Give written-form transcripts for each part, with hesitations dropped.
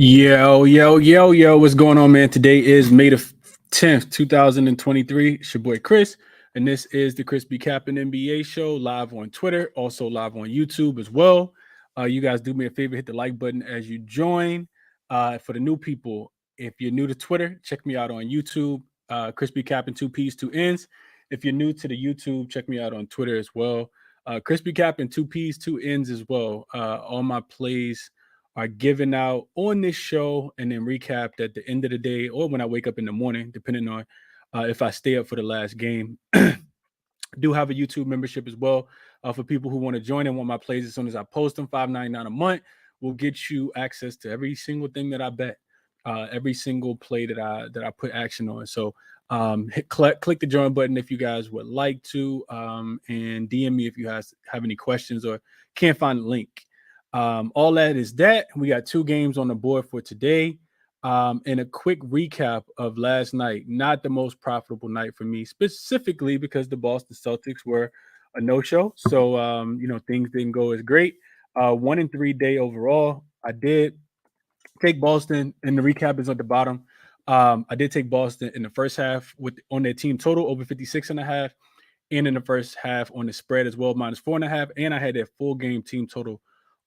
Yo, what's going on, man? Today is May the 10th, 2023. It's your boy Chris, and this is the ChrisBeCappinn NBA show, live on Twitter, also live on YouTube as well. You guys do me a favor, hit the like button as you join. For the new people, if you're new to Twitter, check me out on YouTube, ChrisBeCappinn, two P's, two N's. If you're new to the YouTube, check me out on Twitter as well. ChrisBeCappinn, two P's, two N's as well. All my plays are given out on this show and then recapped at the end of the day or when I wake up in the morning, depending on if I stay up for the last game. Do have a YouTube membership as well for people who want to join and want my plays as soon as I post them. $5.99 a month will get you access to every single thing that I bet, every single play that I put action on. So click the join button if you guys would like to, and DM me if you guys have any questions or can't find the link. All that is that. We got two games on the board for today. And a quick recap of last night. Not the most profitable night for me, specifically because the Boston Celtics were a no-show. So, things didn't go as great. 1-3 day overall. I did take Boston, and the recap is at the bottom. I did take Boston in the first half on their team total over 56.5, and in the first half on the spread as well, -4.5. And I had their full game team total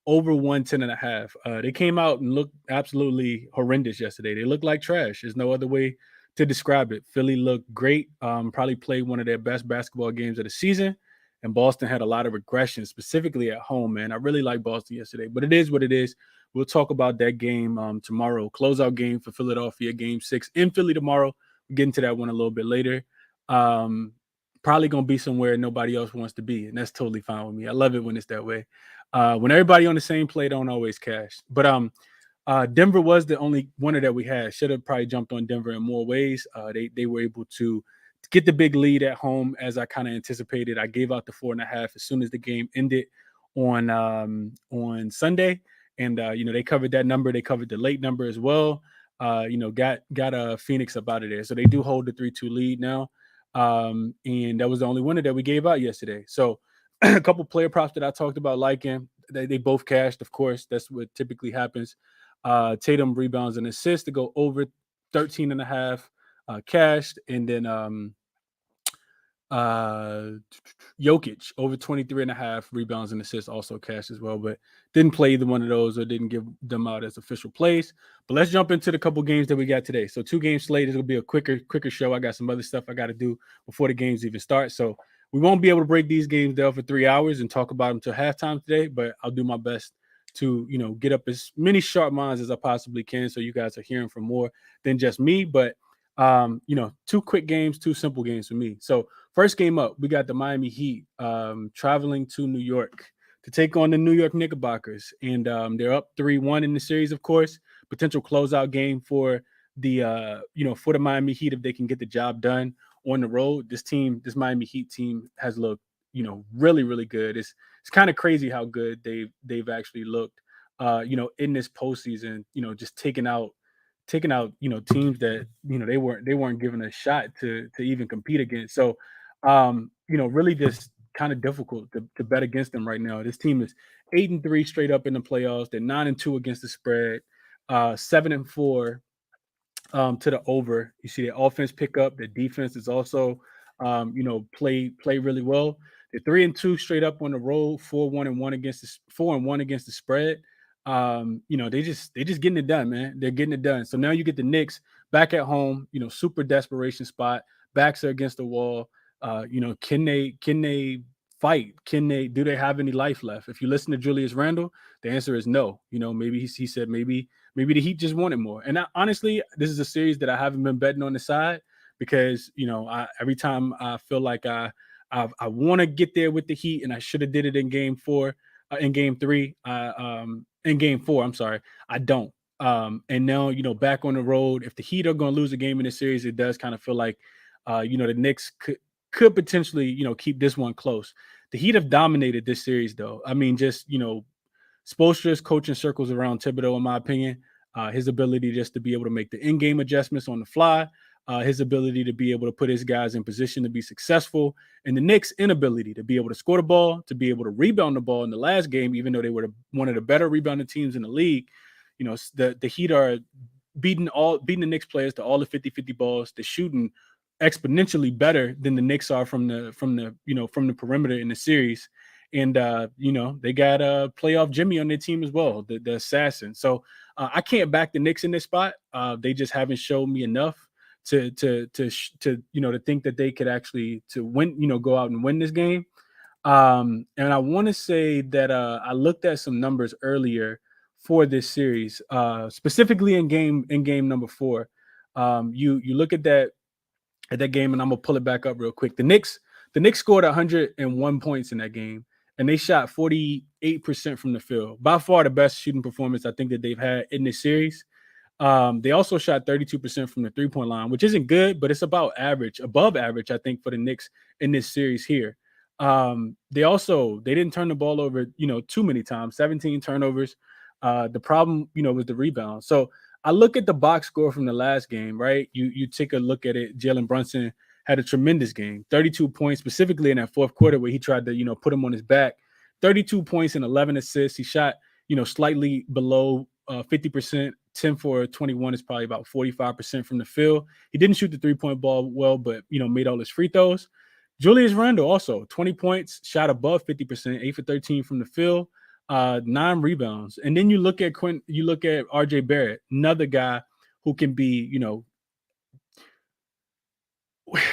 over 110.5. They came out and looked absolutely horrendous yesterday. They looked like trash. There's no other way to describe it. Philly looked great. Probably played one of their best basketball games of the season. And Boston had a lot of regression, specifically at home, man. I really like Boston yesterday, but it is what it is. We'll talk about that game tomorrow. Closeout game for Philadelphia, game 6 in Philly tomorrow. We'll get into that one a little bit later. Probably going to be somewhere nobody else wants to be, and that's totally fine with me. I love it when it's that way. When everybody on the same play don't always cash. But Denver was the only winner that we had. Should have probably jumped on Denver in more ways. They were able to get the big lead at home as I kind of anticipated. I gave out the 4.5 as soon as the game ended on Sunday, and they covered that number. They covered the late number as well. Got Phoenix up out of there, so they do hold the 3-2 lead now. And that was the only winner that we gave out yesterday. So a couple player props that I talked about liking, they both cashed, of course. That's what typically happens. Tatum rebounds and assists to go over 13.5 cashed. And then Jokic over 23.5 rebounds and assists also cashed as well, but didn't play either one of those or didn't give them out as official plays. But let's jump into the couple games that we got today. So 2 games slate. It's going to be a quicker show. I got some other stuff I got to do before the games even start. So we won't be able to break these games down for 3 hours and talk about them till halftime today, but I'll do my best to, get up as many sharp minds as I possibly can so you guys are hearing from more than just me. But 2 quick games, 2 simple games for me. So first game up, we got the Miami Heat traveling to New York to take on the New York Knickerbockers. And they're up 3-1 in the series, of course. Potential closeout game for the Miami Heat if they can get the job done on the road. This Miami Heat team has looked, really, really good. It's kind of crazy how good they've actually looked, in this postseason, just taking out teams that they weren't given a shot to even compete against. So really just kind of difficult to bet against them right now. This team is 8-3 straight up in the playoffs. They're 9-2 against the spread, 7-4 to the over. You see the offense pick up. The defense is also play really well. They're 3-2 straight up on the road, 4-1 against the spread. They just getting it done, man. They're getting it done. So now you get the Knicks back at home, super desperation spot. Backs are against the wall. Can they fight? Do they have any life left? If you listen to Julius Randle, the answer is no. Maybe he said maybe the Heat just wanted more. And honestly, this is a series that I haven't been betting on the side because every time I feel like I want to get there with the Heat, and I should have did it in game 4, in game 3. In game 4, I'm sorry, I don't. And now, back on the road, if the Heat are going to lose a game in this series, it does kind of feel like, the Knicks could potentially, keep this one close. The Heat have dominated this series, though. I mean, just, Spoelstra's coaching circles around Thibodeau, in my opinion. His ability just to be able to make the in-game adjustments on the fly, his ability to be able to put his guys in position to be successful, and the Knicks' inability to be able to score the ball, to be able to rebound the ball in the last game, even though they were one of the better rebounding teams in the league. the Heat are beating the Knicks players to all the 50-50 balls. They're shooting exponentially better than the Knicks are from the perimeter in the series. And they got playoff Jimmy on their team as well, the assassin. So I can't back the Knicks in this spot. They just haven't showed me enough to think that they could actually to win, go out and win this game. And I want to say that I looked at some numbers earlier for this series, specifically in game number 4. You look at that game, and I'm gonna pull it back up real quick. The Knicks scored 101 points in that game, and they shot 48% from the field. By far the best shooting performance I think that they've had in this series. They also shot 32% from the 3-point line, which isn't good, but it's about average, above average, I think, for the Knicks in this series here. They didn't turn the ball over, too many times, 17 turnovers. The problem, was the rebound. So I look at the box score from the last game, right? You take a look at it. Jalen Brunson had a tremendous game, 32 points, specifically in that fourth quarter where he tried to, put him on his back. 32 points and 11 assists. He shot, slightly below 50%. 10 for 21 is probably about 45% from the field. He didn't shoot the 3-point ball well, but, made all his free throws. Julius Randle also 20 points, shot above 50%, 8 for 13 from the field, 9 rebounds. And then you look at RJ Barrett, another guy who can be,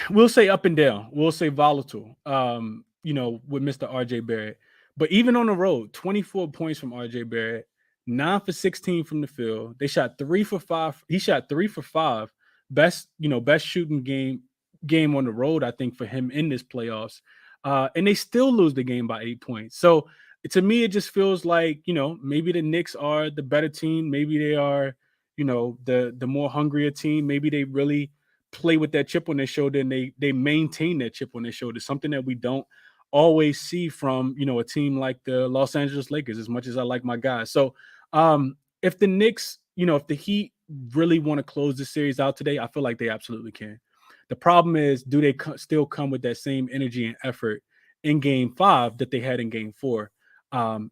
we'll say up and down, we'll say volatile, with Mr. RJ Barrett. But even on the road, 24 points from RJ Barrett, 9 for 16 from the field. They shot 3 for 5. He shot 3 for 5. Best shooting game on the road, I think, for him in this playoffs. And they still lose the game by 8 points. So to me, it just feels like, maybe the Knicks are the better team. Maybe they are, the more hungrier team. Maybe they really play with that chip on their shoulder, and they maintain that chip on their shoulder, something that we don't always see from, a team like the Los Angeles Lakers, as much as I like my guys. So if the Knicks, if the Heat really want to close the series out today, I feel like they absolutely can. The problem is, do they still come with that same energy and effort in game 5 that they had in game 4?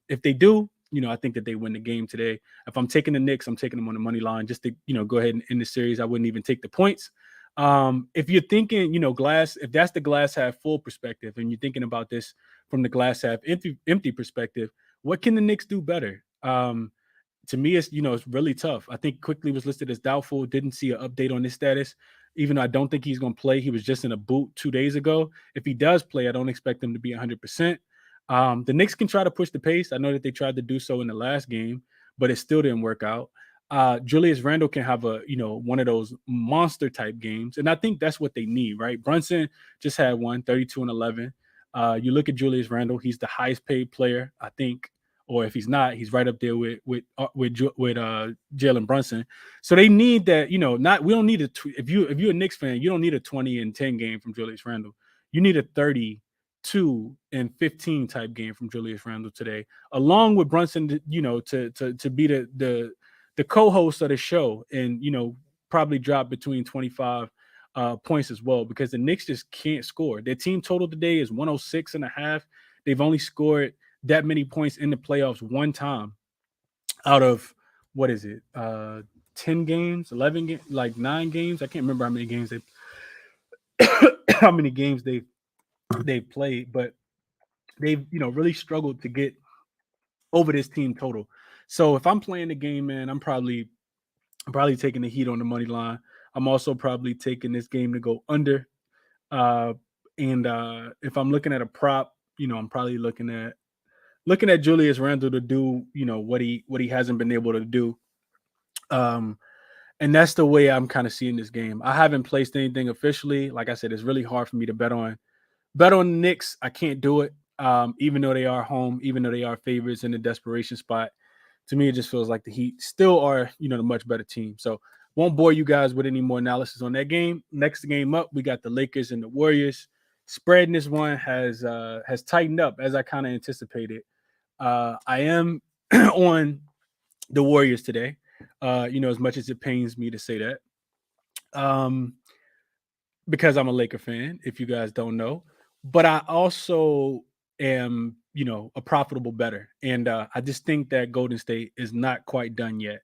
If they do, I think that they win the game today. If I'm taking the Knicks, I'm taking them on the money line just to, go ahead and end the series. I wouldn't even take the points. If you're thinking, if that's the glass half full perspective, and you're thinking about this from the glass half empty perspective, what can the Knicks do better? To me, it's really tough. I think Quickly was listed as doubtful. Didn't see an update on his status, even though I don't think he's going to play. He was just in a boot 2 days ago. If he does play, I don't expect him to be 100%. The Knicks can try to push the pace. I know that they tried to do so in the last game, but it still didn't work out. Julius Randle can have one of those monster type games. And I think that's what they need, right? Brunson just had one, 32 and 11. You look at Julius Randle, he's the highest paid player, I think, or if he's not, he's right up there with Jalen Brunson. So they need that, we don't need if you're a Knicks fan, you don't need a 20 and 10 game from Julius Randle. You need a 32 and 15 type game from Julius Randle today, along with Brunson, to be the co-host of the show, and probably drop between 25 points as well, because the Knicks just can't score. Their team total today is 106.5. They've only scored that many points in the playoffs one time out of, what is it, 10 games, 11 games, like 9 games. I can't remember how many games they've played, but they've really struggled to get over this team total. So if I'm playing the game, man, I'm probably taking the Heat on the money line. I'm also probably taking this game to go under. And if I'm looking at a prop, I'm probably looking at Julius Randle to do, what he hasn't been able to do. And that's the way I'm kind of seeing this game. I haven't placed anything officially. Like I said, it's really hard for me to bet on the Knicks. I can't do it. Even though they are home, even though they are favorites in the desperation spot. To me, it just feels like the Heat still are, the much better team. So won't bore you guys with any more analysis on that game. Next game up, we got the Lakers and the Warriors. Spread in this one has tightened up, as I kind of anticipated. I am on the Warriors today, as much as it pains me to say that, because I'm a Laker fan, if you guys don't know. But I also am, a profitable bettor. And I just think that Golden State is not quite done yet.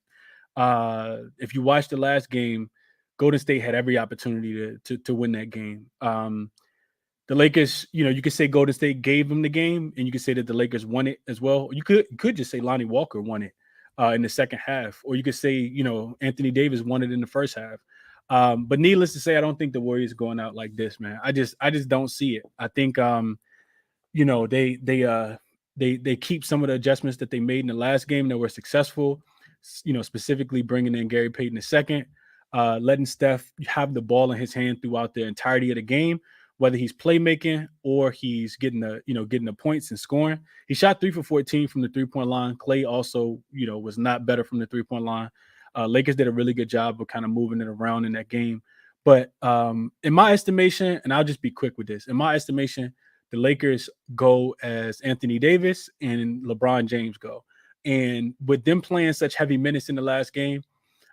If you watch the last game, Golden State had every opportunity to win that game. The Lakers, you could say Golden State gave them the game, and you could say that the Lakers won it as well. You could just say Lonnie Walker won it in the second half, or you could say Anthony Davis won it in the first half. But needless to say, I don't think the Warriors going out like this, man. I just don't see it. I think they keep some of the adjustments that they made in the last game that were successful. Specifically bringing in Gary Payton II, letting Steph have the ball in his hand throughout the entirety of the game, whether he's playmaking or he's getting the points and scoring. He shot 3 for 14 from the 3-point line. Clay also, was not better from the 3-point line. Lakers did a really good job of kind of moving it around in that game. But in my estimation, and I'll just be quick with this, in my estimation, the Lakers go as Anthony Davis and LeBron James go. And with them playing such heavy minutes in the last game,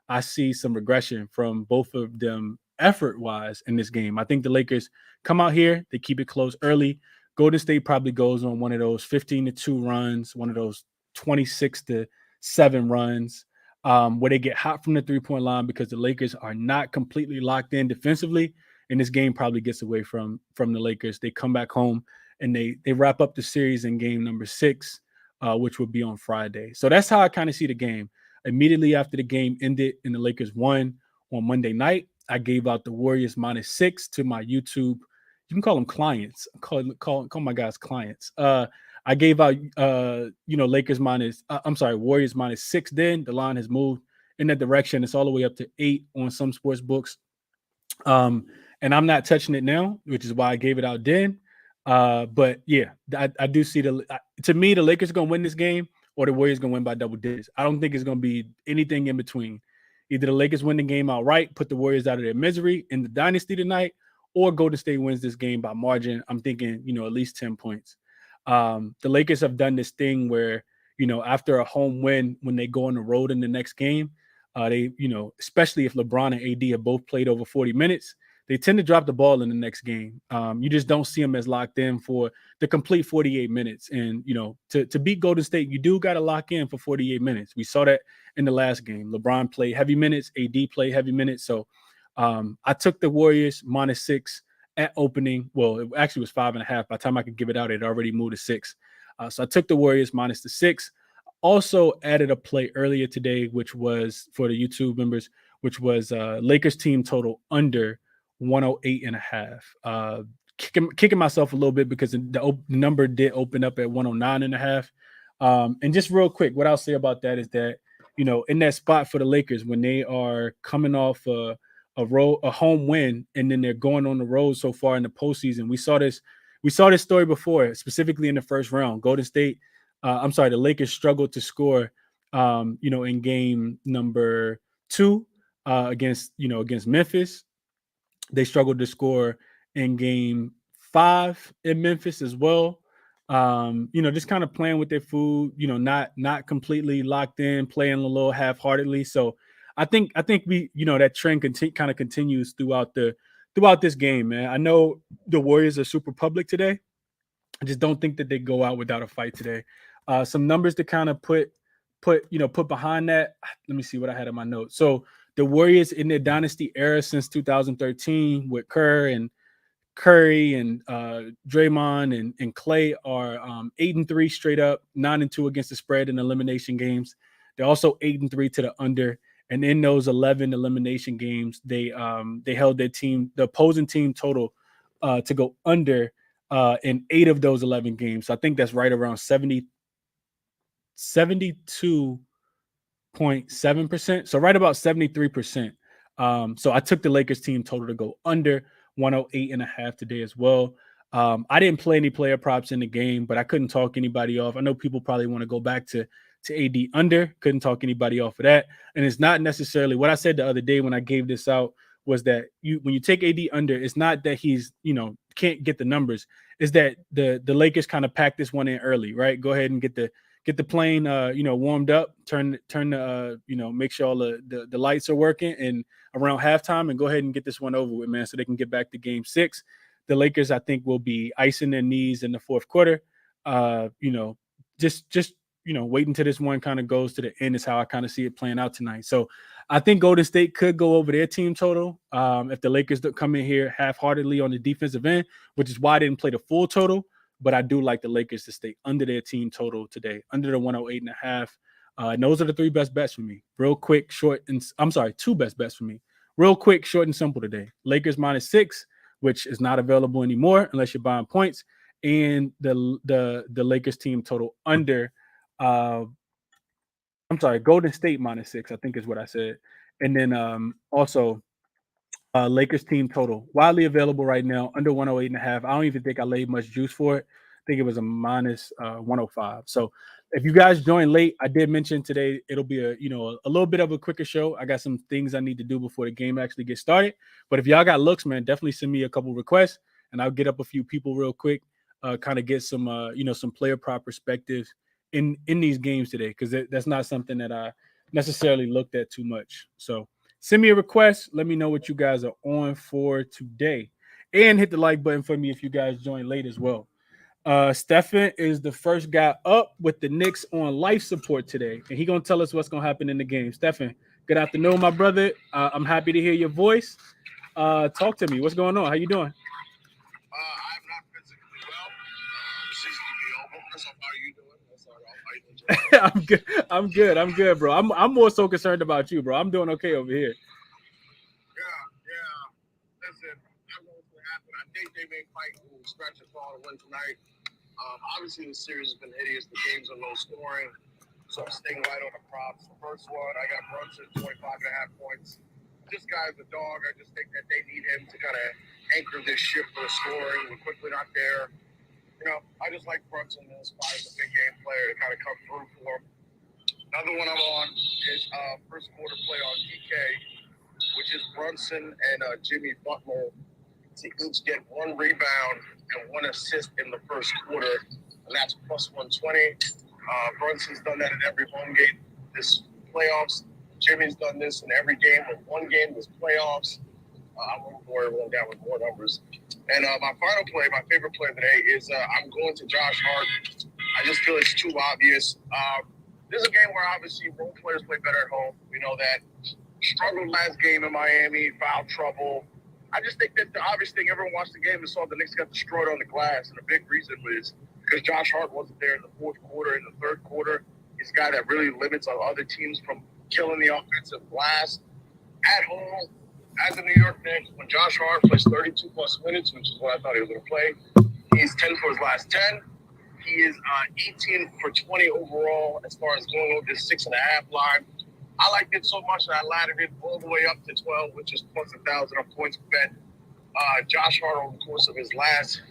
I see some regression from both of them effort-wise in this game. I think the Lakers come out here, they keep it close early. Golden State probably goes on one of those 15-2 runs, one of those 26-7 runs, where they get hot from the 3-point line because the Lakers are not completely locked in defensively, and this game probably gets away from the Lakers. They come back home and they wrap up the series in game number 6, which would be on Friday. So that's how I kind of see the game. Immediately after the game ended and the Lakers won on Monday night, I gave out the Warriors -6 to my YouTube. You can call them clients. Call my guys clients. I gave out Warriors -6. Then the line has moved in that direction. It's all the way up to 8 on some sports books. And I'm not touching it now, which is why I gave it out then. But yeah, I do see to me, the Lakers are going to win this game or the Warriors going to win by double digits. I don't think it's going to be anything in between. Either the Lakers win the game outright, put the Warriors out of their misery in the dynasty tonight, or Golden State wins this game by margin. I'm thinking, at least 10 points. The Lakers have done this thing where, after a home win, when they go on the road in the next game, they, especially if LeBron and AD have both played over 40 minutes, they tend to drop the ball in the next game. You just don't see them as locked in for the complete 48 minutes. And, to beat Golden State, you do got to lock in for 48 minutes. We saw that in the last game. LeBron played heavy minutes. AD played heavy minutes. So I took the Warriors -6 at opening. Well, it actually was 5.5. By the time I could give it out, it already moved to 6. So I took the Warriors -6. Also added a play earlier today, which was for the YouTube members, which was Lakers team total under 108.5. Kicking myself a little bit because the number did open up at 109.5. And just real quick, what I'll say about that is that, in that spot for the Lakers, when they are coming off a home win, and then they're going on the road so far in the postseason, we saw this story before, specifically in the first round. The Lakers struggled to score, in game number 2 against Memphis. They struggled to score in game 5 in Memphis as well. Just kind of playing with their food, not completely locked in, playing a little half-heartedly. So I think we, that trend kind of continues throughout this game, man. I know the Warriors are super public today. I just don't think that they go out without a fight today. Some numbers to kind of put behind that. Let me see what I had in my notes. So the Warriors in their dynasty era since 2013 with Curry and Draymond and Clay are 8-3 straight up, 9-2 against the spread in elimination games. They're also 8-3 to the under. And in those 11 elimination games, they held the opposing team total to go under in 8 of those 11 games. So I think that's right around 72.7%. So right about 73%. So I took the Lakers team total to go under 108.5 today as well. I didn't play any player props in the game, but I couldn't talk anybody off. I know people probably want to go back to AD under. Couldn't talk anybody off of that. And it's not necessarily what I said the other day when I gave this out was that when you take AD under, it's not that he's, can't get the numbers. It's that the Lakers kind of packed this one in early, right? Go ahead and get the plane, warmed up, turn the, make sure all the lights are working and around halftime, and go ahead and get this one over with, man, so they can get back to game 6. The Lakers, I think, will be icing their knees in the fourth quarter. Just wait until this one kind of goes to the end is how I kind of see it playing out tonight. So I think Golden State could go over their team total if the Lakers don't come in here half-heartedly on the defensive end, which is why I didn't play the full total. But I do like the Lakers to stay under their team total today, under the 108.5. And those are the three best bets for me. Real quick, short, and I'm sorry, two best bets for me. Real quick, short and simple today. Lakers -6, which is not available anymore unless you're buying points, and the Lakers team total under. I'm sorry, Golden State -6, I think is what I said. And then also Lakers team total, widely available right now, under 108.5. I don't even think I laid much juice for it. I think it was a minus 105. So if you guys join late, I did mention today it'll be a little bit of a quicker show. I got some things I need to do before the game actually gets started. But if y'all got looks, man, definitely send me a couple requests and I'll get up a few people real quick, kind of get some some player prop perspectives in these games today, because that's not something that I necessarily looked at too much. So send me a request. Let me know what you guys are on for today. And hit the like button for me if you guys join late as well. Stefan is the first guy up with the Knicks on life support today. And he's going to tell us what's going to happen in the game. Stefan, good afternoon, my brother. I'm happy to hear your voice. Talk to me. What's going on? How you doing? I'm not physically well. Season to be over. Chris, how are you doing? That's all right. How you doing? I'm good. I'm good, bro. I'm more so concerned about you, bro. I'm doing okay over here. Yeah. Listen, I don't know what's going to happen. I think they may fight and scratch a claw to win tonight. Obviously, the series has been hideous. The games are low scoring. So I'm staying right on the props. The first one, I got Brunson, 25.5 points. This guy's a dog. I just think that they need him to kind of anchor this ship for scoring. We're quickly not there. I just like Brunson as far as a big game player to kind of come through for him. Another one I'm on is first quarter play on DK, which is Brunson and Jimmy Butler to each get one rebound and one assist in the first quarter, and that's plus 120. Brunson's done that in every home game this playoffs. Jimmy's done this in every game, but one game was playoffs. I won't bore everyone down with more numbers. And my final play, my favorite play of the day, is I'm going to Josh Hart. I just feel it's too obvious. This is a game where obviously role players play better at home. We know that. Struggled last game in Miami, foul trouble. I just think that the obvious thing, everyone watched the game and saw the Knicks got destroyed on the glass. And a big reason was because Josh Hart wasn't there in the fourth quarter. In the third quarter, he's a guy that really limits other teams from killing the offensive glass. At home, as a New York Knicks, when Josh Hart plays 32-plus minutes, which is what I thought he was going to play, he's 10 for his last 10. He is 18 for 20 overall as far as going over this 6.5 line. I liked it so much that I laddered it all the way up to 12, which is plus 1,000 on points bet. Josh Hart over the course of his last,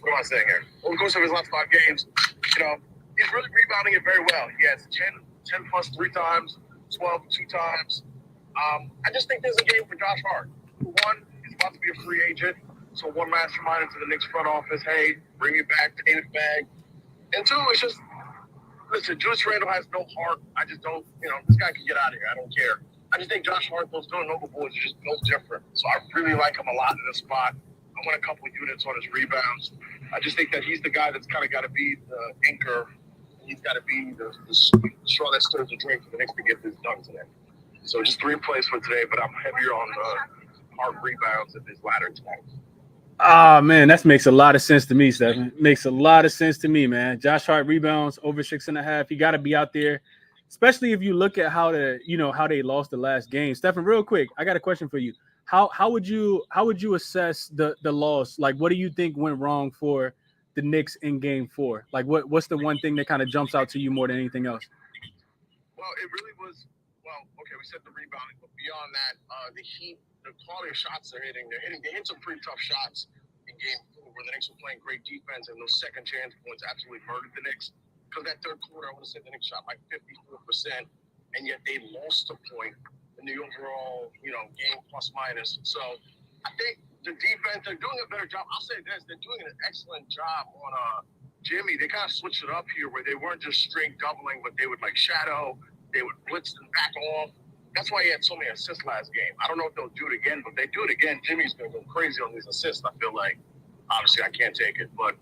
what am I saying here? Over the course of his last 5 games, he's really rebounding it very well. He has 10 plus 3 times, 12 2 times. I just think there's a game for Josh Hart. One, he's about to be a free agent. So one last reminder to the Knicks front office, hey, bring it back, paint it back. And two, it's just, listen, Julius Randle has no heart. I just don't, this guy can get out of here. I don't care. I just think Josh Hart, those Villanova boys are just built different. So I really like him a lot in this spot. I want a couple of units on his rebounds. I just think that he's the guy that's kind of got to be the anchor. He's got to be the straw that stirs the drink for the Knicks to get this done today. So just 3 plays for today, but I'm heavier on the hard rebounds in this ladder tonight. Ah, man, that makes a lot of sense to me, Stephen. Makes a lot of sense to me, man. Josh Hart rebounds over 6.5. He got to be out there, especially if you look at how they lost the last game. Stephen, real quick, I got a question for you. How would you assess the loss? Like, what do you think went wrong for the Knicks in Game 4? Like, what's the one thing that kind of jumps out to you more than anything else? Well, it really was. Well, okay, we said the rebounding, but beyond that, the Heat, the quality of shots they're hitting. They hit some pretty tough shots in Game 4 where the Knicks were playing great defense, and those second chance points absolutely murdered the Knicks. Because that third quarter, I would have said the Knicks shot like 54%, and yet they lost a point in the overall, game plus minus. So I think the defense, they're doing a better job. I'll say this, they're doing an excellent job on Jimmy. They kind of switched it up here where they weren't just straight doubling, but they would shadow. They would blitz and back off. That's why he had so many assists last game. I don't know if they'll do it again, but if they do it again, Jimmy's going to go crazy on these assists. I feel like, obviously, I can't take it. But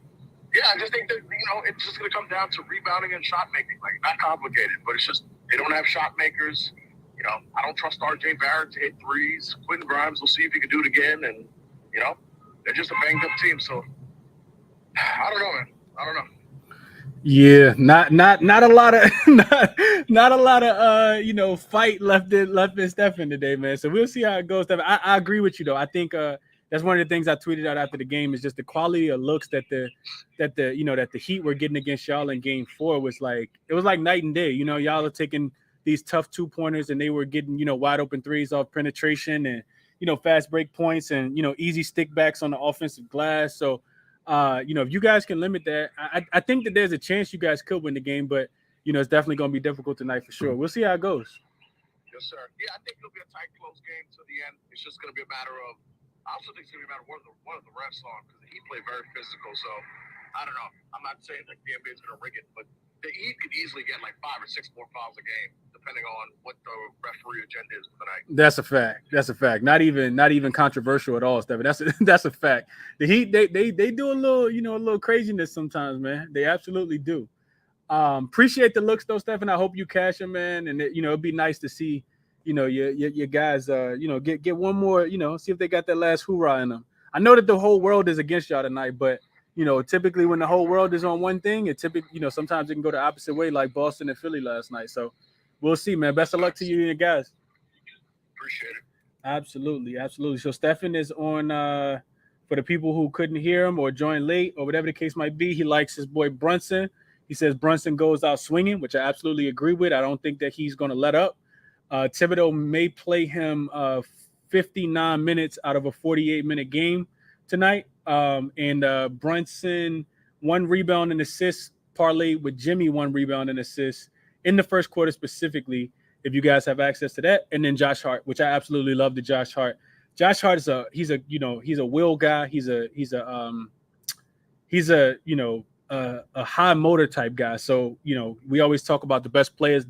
Yeah, I just think that, it's just going to come down to rebounding and shot making. Like, not complicated, but it's just they don't have shot makers. I don't trust R.J. Barrett to hit threes. Quentin Grimes will see if he can do it again. And, they're just a banged-up team. So, I don't know, man. I don't know. Yeah, not a lot of not a lot of fight left in Stephen today, man. So we'll see how it goes. Stephen, I agree with you though. I think that's one of the things I tweeted out after the game is just the quality of looks that the Heat were getting against y'all in Game 4 was like night and day. Y'all are taking these tough 2-pointers and they were getting wide open threes off penetration and fast break points and easy stick backs on the offensive glass. So. If you guys can limit that, I think that there's a chance you guys could win the game, but it's definitely going to be difficult tonight for sure. We'll see how it goes. Yes, sir. Yeah, I think it'll be a tight, close game to the end. It's just going to be a matter of. I also think it's going to be a matter of what the refs on because he played very physical. So I don't know. I'm not saying like the NBA is going to rig it, but the Heat could easily get like 5 or 6 more fouls a game, depending on what the referee agenda is for the night. That's a fact. Not even controversial at all, Stephen. That's a fact. The Heat they do a little craziness sometimes, man. They absolutely do. Appreciate the looks though, Stephen. I hope you cash them, man. And it'd be nice to see, your guys, get one more, see if they got that last hoorah in them. I know that the whole world is against y'all tonight, but typically when the whole world is on one thing, sometimes it can go the opposite way, like Boston and Philly last night. So we'll see, man. Best of luck to you and your guys. Appreciate it. Absolutely. So Stephen is on for the people who couldn't hear him or joined late or whatever the case might be. He likes his boy Brunson. He says Brunson goes out swinging, which I absolutely agree with. I don't think that he's going to let up. Thibodeau may play him 59 minutes out of a 48-minute game tonight. And Brunson, 1 rebound and assist, parlayed with Jimmy, 1 rebound and assist in the first quarter specifically, if you guys have access to that. And then Josh Hart, which I absolutely love the Josh Hart. Josh Hart is he's a will guy. He's a high motor type guy. So, we always talk about the best players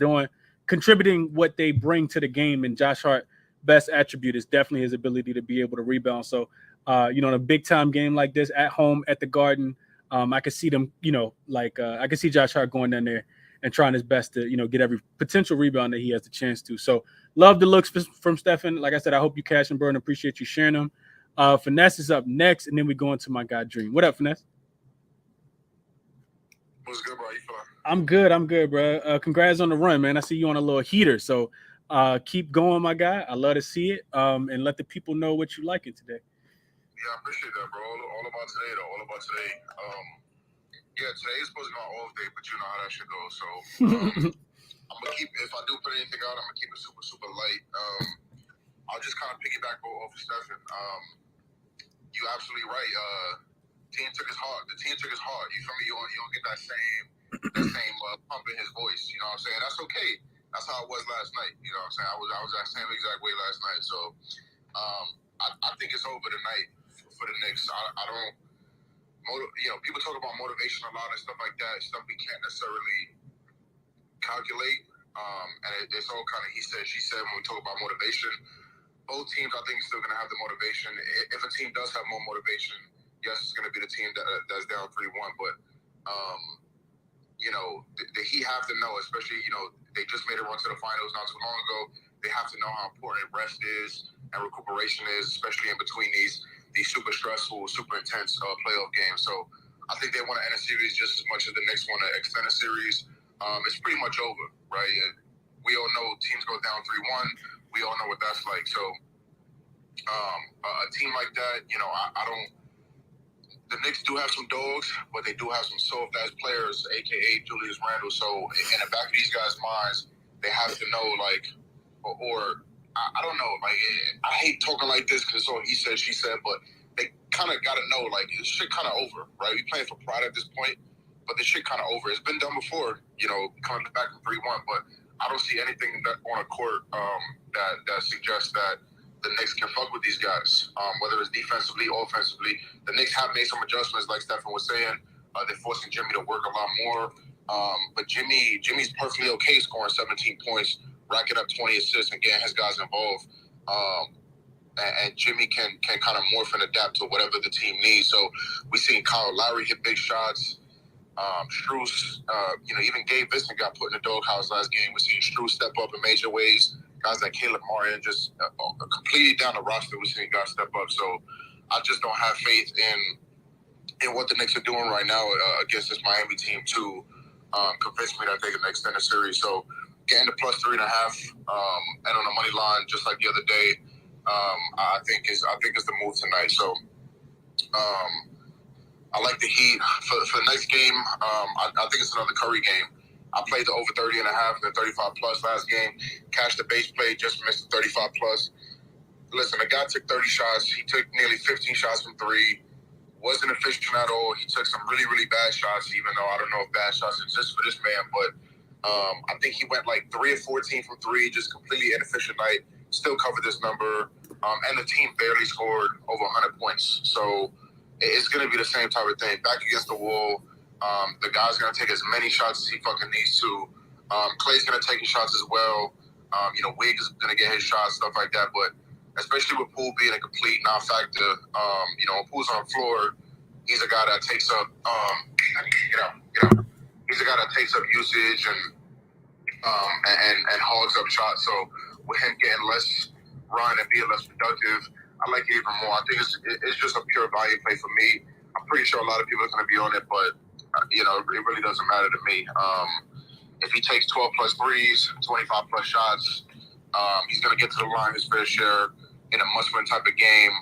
contributing what they bring to the game. And Josh Hart, best attribute is definitely his ability to be able to rebound. So, in a big time game like this at home at the Garden, I could see them, I could see Josh Hart going down there and trying his best to, get every potential rebound that he has the chance to. So love the looks from Stephen. Like I said, I hope you cash and burn. Appreciate you sharing them. Finesse is up next, and then we go into my guy Dream. What up, Finesse? What's good, bro? You feeling? I'm good, bro. Congrats on the run, man. I see you on a little heater. So keep going, my guy. I love to see it. And let the people know what you liking today. Yeah, I appreciate that, bro. All about today, though. All about today. Yeah, today is supposed to be my off day, but you know how that shit goes. So I'm gonna keep. If I do put anything out, I'm gonna keep it super, super light. I'll just kind of piggyback off of Stephen. You absolutely right. Team took his heart. The team took his heart. You feel me? You don't get that same pump in his voice. You know what I'm saying? That's okay. That's how it was last night. You know what I'm saying? I was that same exact way last night. So I think it's over tonight for the Knicks. I don't. People talk about motivation a lot and stuff like that. Stuff we can't necessarily calculate. And it's all kind of he said, she said when we talk about motivation. Both teams, I think, still going to have the motivation. If a team does have more motivation, yes, it's going to be the team that's down 3-1. But, the Heat have to know, especially, they just made a run to the finals not too long ago. They have to know how important rest is and recuperation is, especially in between these super stressful, super intense playoff games. So I think they want to end a series just as much as the Knicks want to extend a series. It's pretty much over, right? We all know teams go down 3-1. We all know what that's like. So a team like that, I don't. The Knicks do have some dogs, but they do have some soft-ass players, a.k.a. Julius Randle. So in the back of these guys' minds, they have to know, I don't know. I hate talking like this because it's all he said, she said, but they kind of got to know, this shit kind of over, right? We playing for pride at this point, but this shit kind of over. It's been done before, coming back from 3-1, but I don't see anything on a court that suggests that the Knicks can fuck with these guys, whether it's defensively or offensively. The Knicks have made some adjustments, like Stephen was saying. They're forcing Jimmy to work a lot more. But Jimmy's perfectly okay scoring 17 points, racking up 20 assists, and getting his guys involved. and Jimmy can kind of morph and adapt to whatever the team needs. So we seen Kyle Lowry hit big shots. Strus, even Gabe Vincent got put in the doghouse last game. We're seeing Strus step up in major ways. Guys like Caleb Martin just completely down the roster. We're seeing guys step up. So I just don't have faith in what the Knicks are doing right now against this Miami team to convince me that they can extend the series. So getting to plus 3.5 and on the money line, just like the other day, I think is the move tonight. So I like the Heat for the next game. I think it's another Curry game. I played the over 30.5 and the 35 plus last game. Cashed the base play, just missed the 35 plus. Listen, the guy took 30 shots. He took nearly 15 shots from three. Wasn't efficient at all. He took some really, really bad shots, even though I don't know if bad shots exist for this man. But I think he went like 3 or 14 from three, just completely inefficient night. Still covered this number. And the team barely scored over 100 points. So it's going to be the same type of thing. Back against the wall. The guy's going to take as many shots as he fucking needs to. Clay's going to take his shots as well. Wiggs is going to get his shots, stuff like that. But especially with Poole being a complete non-factor, when Poole's on the floor, he's a guy that takes up, he's a guy that takes up usage and hogs up shots. So with him getting less run and being less productive, I like it even more. I think it's just a pure value play for me. I'm pretty sure a lot of people are going to be on it, but it really doesn't matter to me. If he takes 12 plus threes, 25 plus shots, he's going to get to the line his fair share in a must-win type of game.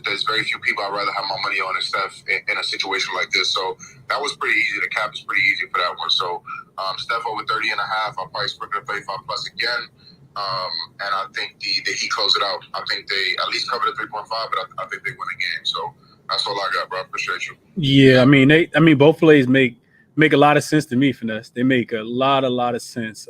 There's very few people I'd rather have my money on than Steph in a situation like this. So that was pretty easy. The cap is pretty easy for that one. So Steph over 30.5. I'll probably sprinkle 35 plus again. And I think the Heat close it out. I think they at least cover the 3.5, but I think they win the game. So that's all I got, bro. I appreciate you. Yeah, I mean, both plays make a lot of sense to me, Finesse. They make a lot of sense.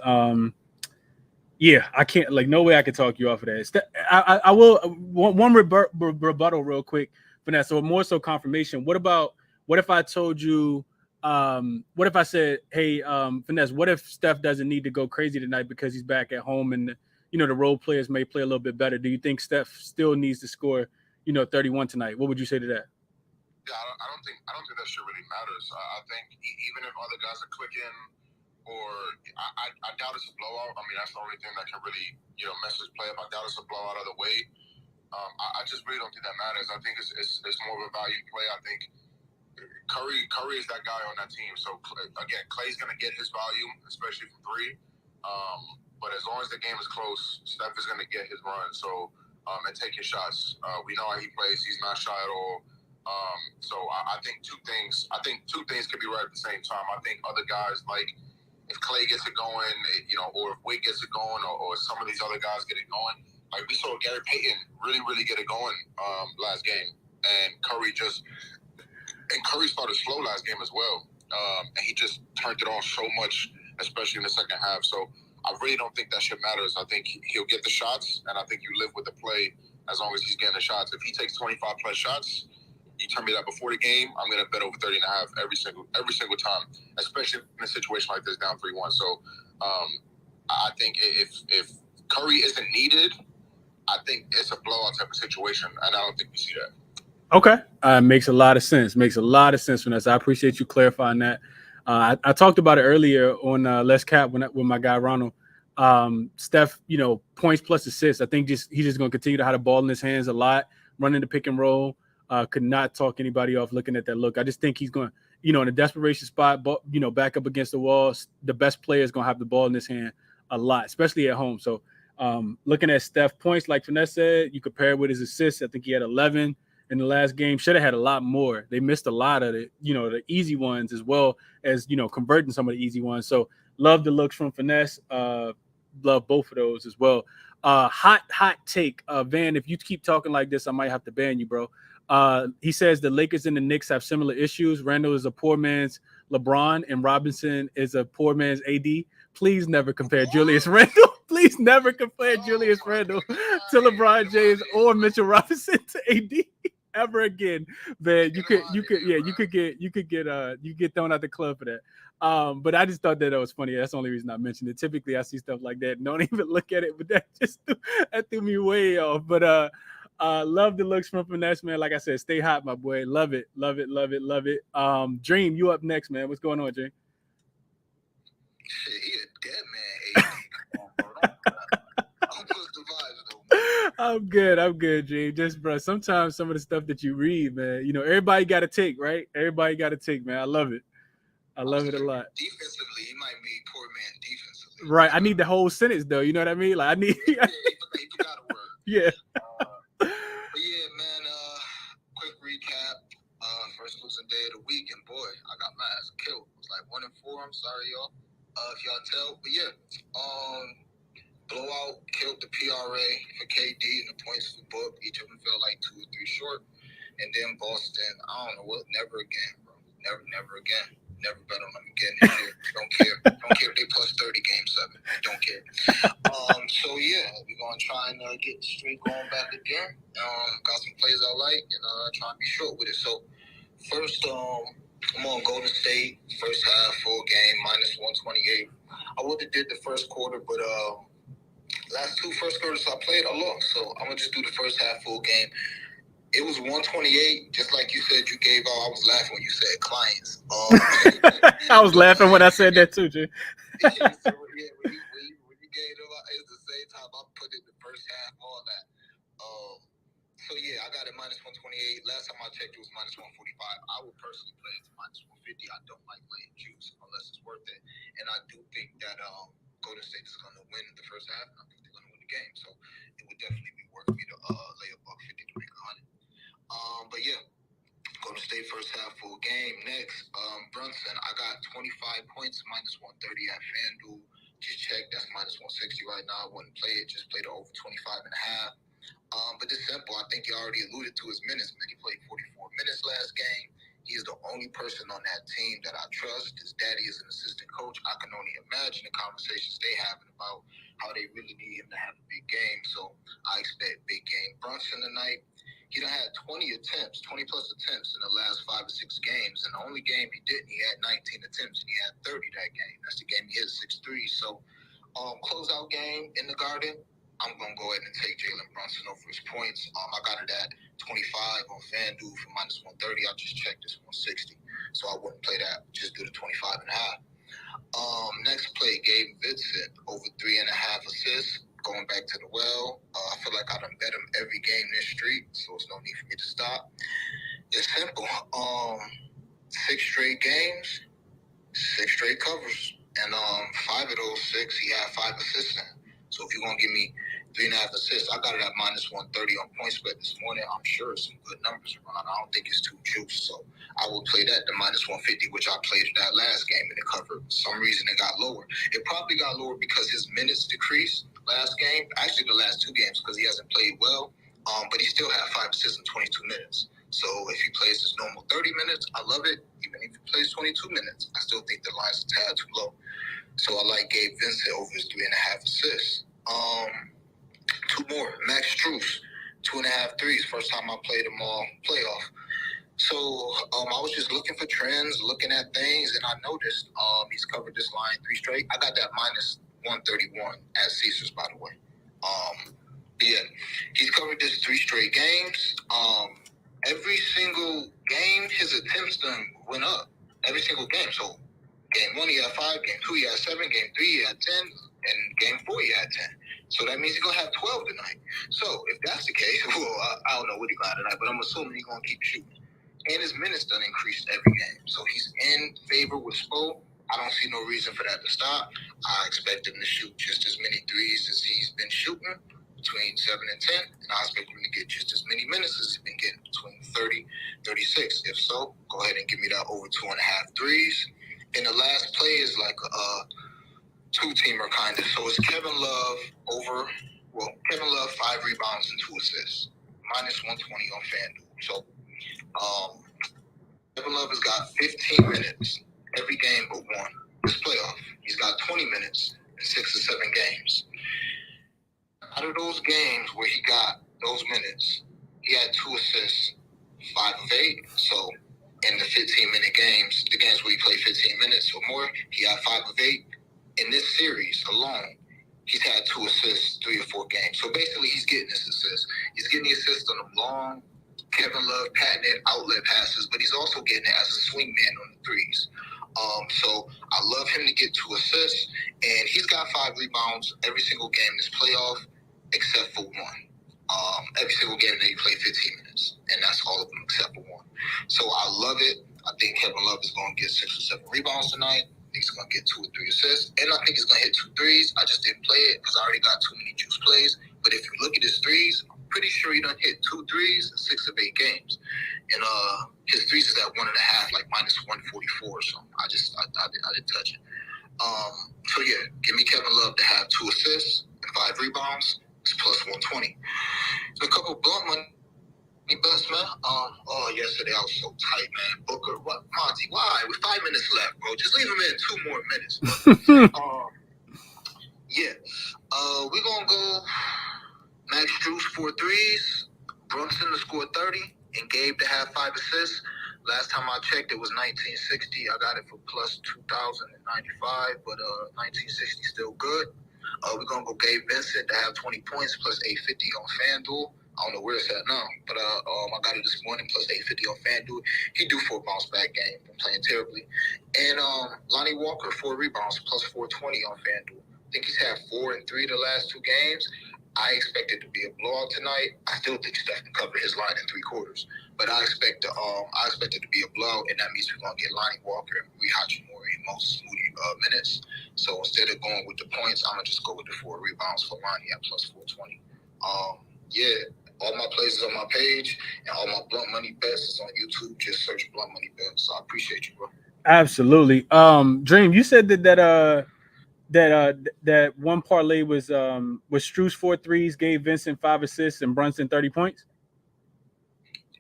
Yeah, I can't, no way I can talk you off of that. I will one rebuttal real quick, Finesse. So more so confirmation. What if I told you? What if I said, hey, Finesse, what if Steph doesn't need to go crazy tonight because he's back at home and the role players may play a little bit better? Do you think Steph still needs to score 31 tonight? What would you say to that? Yeah, I don't think that shit really matters. I think even if other guys are clicking, or I doubt it's a blowout. I mean, that's the only thing that can really mess this play up. I doubt it's a blowout either way. I just really don't think that matters. I think it's more of a value play. I think Curry is that guy on that team. So again, Clay's gonna get his volume, especially from three. But as long as the game is close, Steph is gonna get his run. So and take his shots. We know how he plays. He's not shy at all. So I think two things could be right at the same time. I think other guys, like if Clay gets it going, or if Wig gets it going, or some of these other guys get it going. Like we saw Gary Payton really, really get it going last game, and Curry started slow last game as well, and he just turned it on so much, especially in the second half. So I really don't think that shit matters. I think he'll get the shots, and I think you live with the play as long as he's getting the shots. If he takes 25 plus shots, you tell me that before the game, I'm gonna bet over 30.5 every single time, especially in a situation like this, down 3-1. So I think if Curry isn't needed, I think it's a blowout type of situation, and I don't think we see that. Okay, makes a lot of sense. Makes a lot of sense, Vanessa. I appreciate you clarifying that. I talked about it earlier on Let's Cap with my guy Ronald. Steph, points plus assists. I think he's just going to continue to have the ball in his hands a lot, running the pick and roll. Could not talk anybody off looking at that look. I just think he's going, in a desperation spot, back up against the walls. The best player is going to have the ball in his hand a lot, especially at home. So looking at Steph points, like Finesse said, you compare it with his assists. I think he had 11 in the last game. Should have had a lot more. They missed a lot of it, the easy ones as well as, converting some of the easy ones. So love the looks from Finesse. Love both of those as well. Hot take. Van, if you keep talking like this, I might have to ban you, bro. He says the Lakers and the Knicks have similar issues. Randall is a poor man's LeBron and Robinson is a poor man's AD. Please never compare Julius Randle. Please never compare Julius Randle to LeBron James or Mitchell Robinson to AD. ever again, man, you could get thrown out the club for that. But I just thought that was funny. That's the only reason I mentioned it. Typically, I see stuff like that and don't even look at it, but that threw me way off. But love the looks from Finesse, man. Like I said, stay hot, my boy. Love it, love it, love it, love it. Dream, you up next, man. What's going on, Dream? Shit, he a dead man. Come on, bro. Don't push the vibes, though. I'm good, Dream. Just, bro, sometimes some of the stuff that you read, man, everybody got to take, right? Everybody got to take, man. I love it. I love it a lot. Defensively, he might be poor man defensively. Right. I need the whole sentence, though. You know what I mean? Like, I need. Yeah, he forgot a word. Yeah. But yeah, man, quick recap. First losing day of the week, and boy, I got my ass killed. It was like 1-4. I'm sorry, y'all. If y'all tell. But yeah, blowout killed the PRA for KD and the points for Book. Each of them fell like 2 or 3 short. And then Boston, I don't know what, never again, bro. Never again. Never bet on them again this year. Don't care. Don't care if they plus 30 game 7. Don't care. So yeah, we're gonna try and get the streak going back again. Got some plays I like and try and be short with it. So first, I'm on Golden State. First half, full game, minus 128. I would have did the first quarter, but last 2 first quarters I played, I lost. So I'm gonna just do the first half, full game. It was 128, just like you said you gave out. I was laughing when you said clients. I was laughing when I said that too, Jay. So, yeah, when you gave them out, it's the same time I put in the first half, all that. So yeah, I got it minus 128. Last time I checked, it was minus 145. I would personally play it to minus 150. I don't like playing juice unless it's worth it. And I do think that Golden State is going to win the first half, and I think they're going to win the game. So it would definitely be worth me to lay a $150 to make 100. But yeah, Golden State first half, full game. Next, Brunson, I got 25 points, minus 130 at FanDuel. Just check, that's minus 160 right now. I wouldn't play it, just played it over 25 and a half. But it's simple. I think you already alluded to his minutes, man. He played 44 minutes last game. He is the only person on that team that I trust. His daddy is an assistant coach. I can only imagine the conversations they having about how they really need him to have a big game. So I expect big game Brunson tonight. He done had 20 plus attempts in the last 5 or 6 games. And the only game he didn't, he had 19 attempts and he had 30 that game. That's the game he hit 6 threes. So closeout game in the Garden, I'm going to go ahead and take Jalen Brunson over his points. I got it at 25 on FanDuel for minus 130. I just checked this 160. So I wouldn't play that. Just do the 25 and a half. Next play, Gabe Vincent over 3.5 assists. Going back to the well. I feel like I done bet him every game this streak, so there's no need for me to stop. It's simple. 6 straight games, 6 straight covers. And 5 of those 6, he had 5 assists in. So if you're going to give me 3.5 assists, I got it at minus 130 on PointsBet this morning. I'm sure some good numbers around. I don't think it's too juice. So I will play that to minus 150, which I played that last game and it covered. For some reason it got lower. It probably got lower because his minutes decreased last game. Actually, the last 2 games because he hasn't played well. But he still had 5 assists in 22 minutes. So if he plays his normal 30 minutes, I love it. Even if he plays 22 minutes, I still think the line's a tad too low. So I like Gabe Vincent over his 3.5 assists. 2 more. Max Strus, 2.5 threes. First time I played him all playoff. So I was just looking for trends, looking at things, and I noticed he's covered this line 3 straight. I got that minus 131 at Caesars, by the way. Yeah, he's covered this 3 straight games. Every single game, his attempts done went up. Every single game. So game 1, he had 5. Game 2, he had 7. Game 3, he had 10. And game 4, he had 10. So that means he's going to have 12 tonight. So if that's the case, well, I don't know what he got tonight, but I'm assuming he's going to keep shooting. And his minutes done increased every game. So he's in favor with Spo. I don't see no reason for that to stop. I expect him to shoot just as many threes as he's been shooting, between 7 and 10. And I expect him to get just as many minutes as he's been getting, between 30, 36. If so, go ahead and give me that over 2.5 threes. And the last play is like a 2-teamer kind of. So it's Kevin Love over, Kevin Love 5 rebounds and 2 assists. Minus 120 on FanDuel. So Kevin Love has got 15 minutes every game but 1. This playoff, he's got 20 minutes in 6 or 7 games. Out of those games where he got those minutes, he had 2 assists 5 of 8. So in the 15-minute games, the games where he played 15 minutes or more, he had 5 of 8. In this series alone, he's had 2 assists, 3 or 4 games. So basically, he's getting his assists. He's getting the assists on the long Kevin Love patented outlet passes, but he's also getting it as a swingman on the threes. So I love him to get 2 assists, and he's got 5 rebounds every single game this playoff, except for 1. Every single game that he played 15 minutes, and that's all of them except for 1. So I love it. I think Kevin Love is going to get 6 or 7 rebounds tonight. I think he's going to get 2 or 3 assists, and I think he's going to hit 2 threes. I just didn't play it because I already got too many juice plays. But if you look at his threes, I'm pretty sure he done hit 2 threes in 6 of 8 games. And his threes is at 1.5, like minus 144. So I didn't touch it. So yeah, give me Kevin Love to have 2 assists and 5 rebounds. It's plus 120. So a couple blunt money bets, man. Yesterday I was so tight, man. Booker, what? Monty, why? With 5 minutes left, bro. Just leave him in 2 more minutes. We're gonna go Max Strus 4 threes, Brunson to score 30, and Gabe to have 5 assists. Last time I checked, it was 1960. I got it for plus 2,095, but 1960 still good. We're going to go Gabe Vincent to have 20 points plus 850 on FanDuel. I don't know where it's at now, but I got it this morning plus 850 on FanDuel. He do for a bounce back game from playing terribly. And Lonnie Walker, 4 rebounds plus 420 on FanDuel. I think he's had 4 and 3 the last 2 games. I expect it to be a blowout tonight. I still think Steph can cover his line in 3 quarters, but I expect it to be a blowout, and that means we're gonna get Lonnie Walker and Rui Hachimura and Moses Moody minutes. So instead of going with the points, I'm gonna just go with the 4 rebounds for Lonnie at plus 420. All my plays is on my page, and all my blunt money bets is on YouTube. Just search blunt money bets. So I appreciate you, bro. Absolutely. Dream, you said that one parlay was Strus 4 threes, gave Vincent 5 assists, and Brunson 30 points.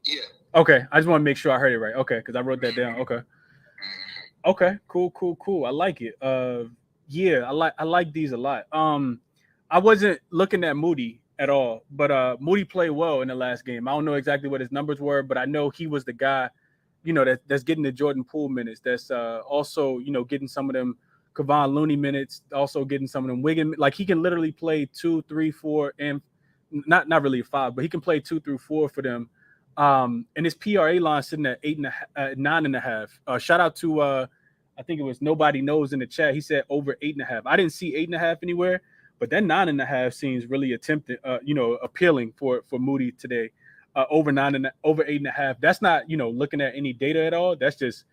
Yeah. Okay, I just want to make sure I heard it right. Okay, because I wrote that down. Okay, cool. I like it. I like these a lot. I wasn't looking at Moody at all, but Moody played well in the last game. I don't know exactly what his numbers were, but I know he was the guy, that's getting the Jordan Poole minutes. That's also, getting some of them Kevon Looney minutes, also getting some of them Wiggin. Like he can literally play 2, 3, 4, and not really 5, but he can play 2 through 4 for them. And his PRA line sitting at 9.5. Shout out to I think it was Nobody Knows in the chat. He said over 8.5. I didn't see 8.5 anywhere, but that 9.5 seems really appealing for Moody today. Over 8.5. That's not looking at any data at all. That's just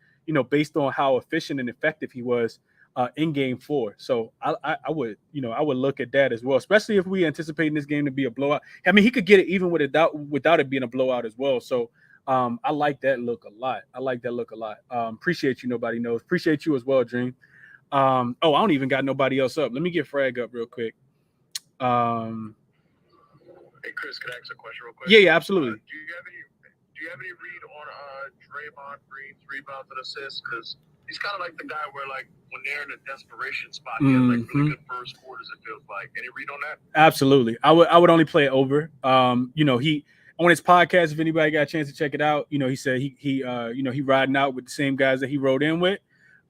based on how efficient and effective he was in game 4. So I would look at that as well, especially if we anticipating this game to be a blowout. I mean, he could get it even without it being a blowout as well. So I like that look a lot. Appreciate you. Nobody Knows. Appreciate you as well, Dream. I don't even got nobody else up. Let me get Frag up real quick. Hey, Chris, can I ask a question real quick? Yeah, absolutely. Do you have any read on Draymond Green's rebounds and assists? Because he's kind of like the guy where, like, when they're in a desperation spot, he has like really good first quarters. It feels like. Any read on that? Absolutely. I would only play it over. He on his podcast. If anybody got a chance to check it out, he said he riding out with the same guys that he rode in with.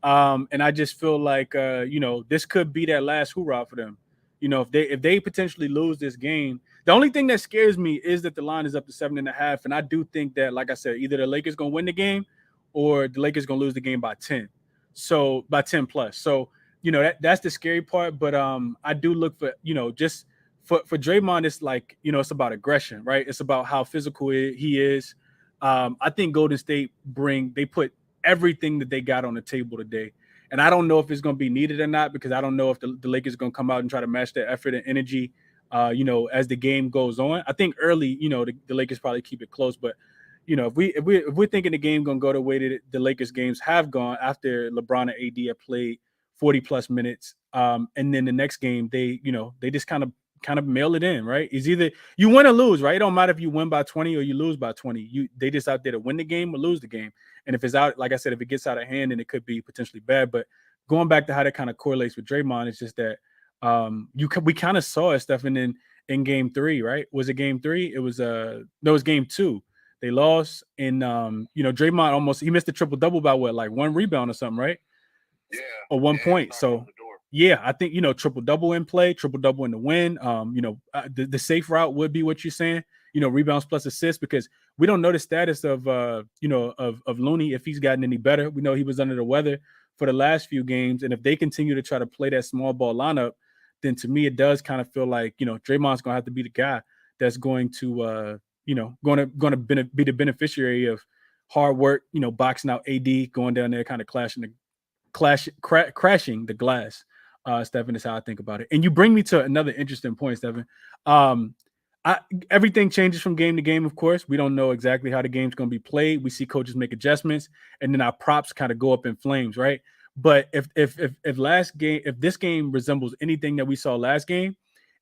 And I just feel like this could be that last hoorah for them. If they potentially lose this game, the only thing that scares me is that the line is up to 7.5, and I do think that, like I said, either the Lakers gonna win the game or the Lakers gonna lose the game by 10. So by 10 plus. So that's the scary part. But I do look for just for Draymond, it's like it's about aggression, right? It's about how physical he is. I think Golden State put everything that they got on the table today. And I don't know if it's going to be needed or not, because I don't know if the Lakers are going to come out and try to match their effort and energy, as the game goes on. I think early, the Lakers probably keep it close. But, if we're thinking the game going to go the way that the Lakers games have gone after LeBron and AD have played 40 plus minutes, and then the next game, they just kind of mail it in, right? It's either you win or lose, right? It don't matter if you win by 20 or you lose by 20. They just out there to win the game or lose the game. And if it's out, like I said, if it gets out of hand, then it could be potentially bad. But going back to how that kind of correlates with Draymond, it's just that we kind of saw it, Stephen, in game 3, right? Was it game 3? It was it was game 2. They lost, and Draymond he missed a triple double by what, like 1 rebound or something, right? Yeah. Or 1 point. So yeah, I think triple double in play, triple double in the win. The safe route would be what you're saying. Rebounds plus assists, because we don't know the status of of Looney, if he's gotten any better. We know he was under the weather for the last few games, and if they continue to try to play that small ball lineup, then to me it does kind of feel like Draymond's gonna have to be the guy that's going to be the beneficiary of hard work, boxing out AD, going down there, kind of crashing the glass. Stephen, is how I think about it. And you bring me to another interesting point, Stephen. Everything changes from game to game, of course. We don't know exactly how the game's going to be played. We see coaches make adjustments, and then our props kind of go up in flames, right? But if this game resembles anything that we saw last game,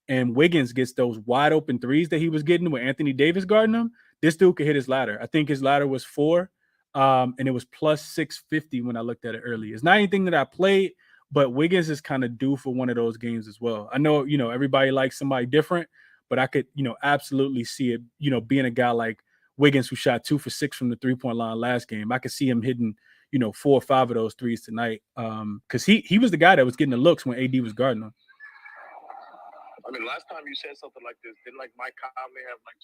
and Wiggins gets those wide open threes that he was getting with Anthony Davis guarding him, this dude could hit his ladder. I think his ladder was 4, and it was plus 650 when I looked at it earlier. It's not anything that I played, but Wiggins is kind of due for one of those games as well. I know, everybody likes somebody different, but I could, absolutely see it, being a guy like Wiggins, who shot 2 for 6 from the 3-point line last game. I could see him hitting, 4 or 5 of those threes tonight, because he was the guy that was getting the looks when AD was guarding him. I mean, last time you said something like this, didn't like Mike Conley have like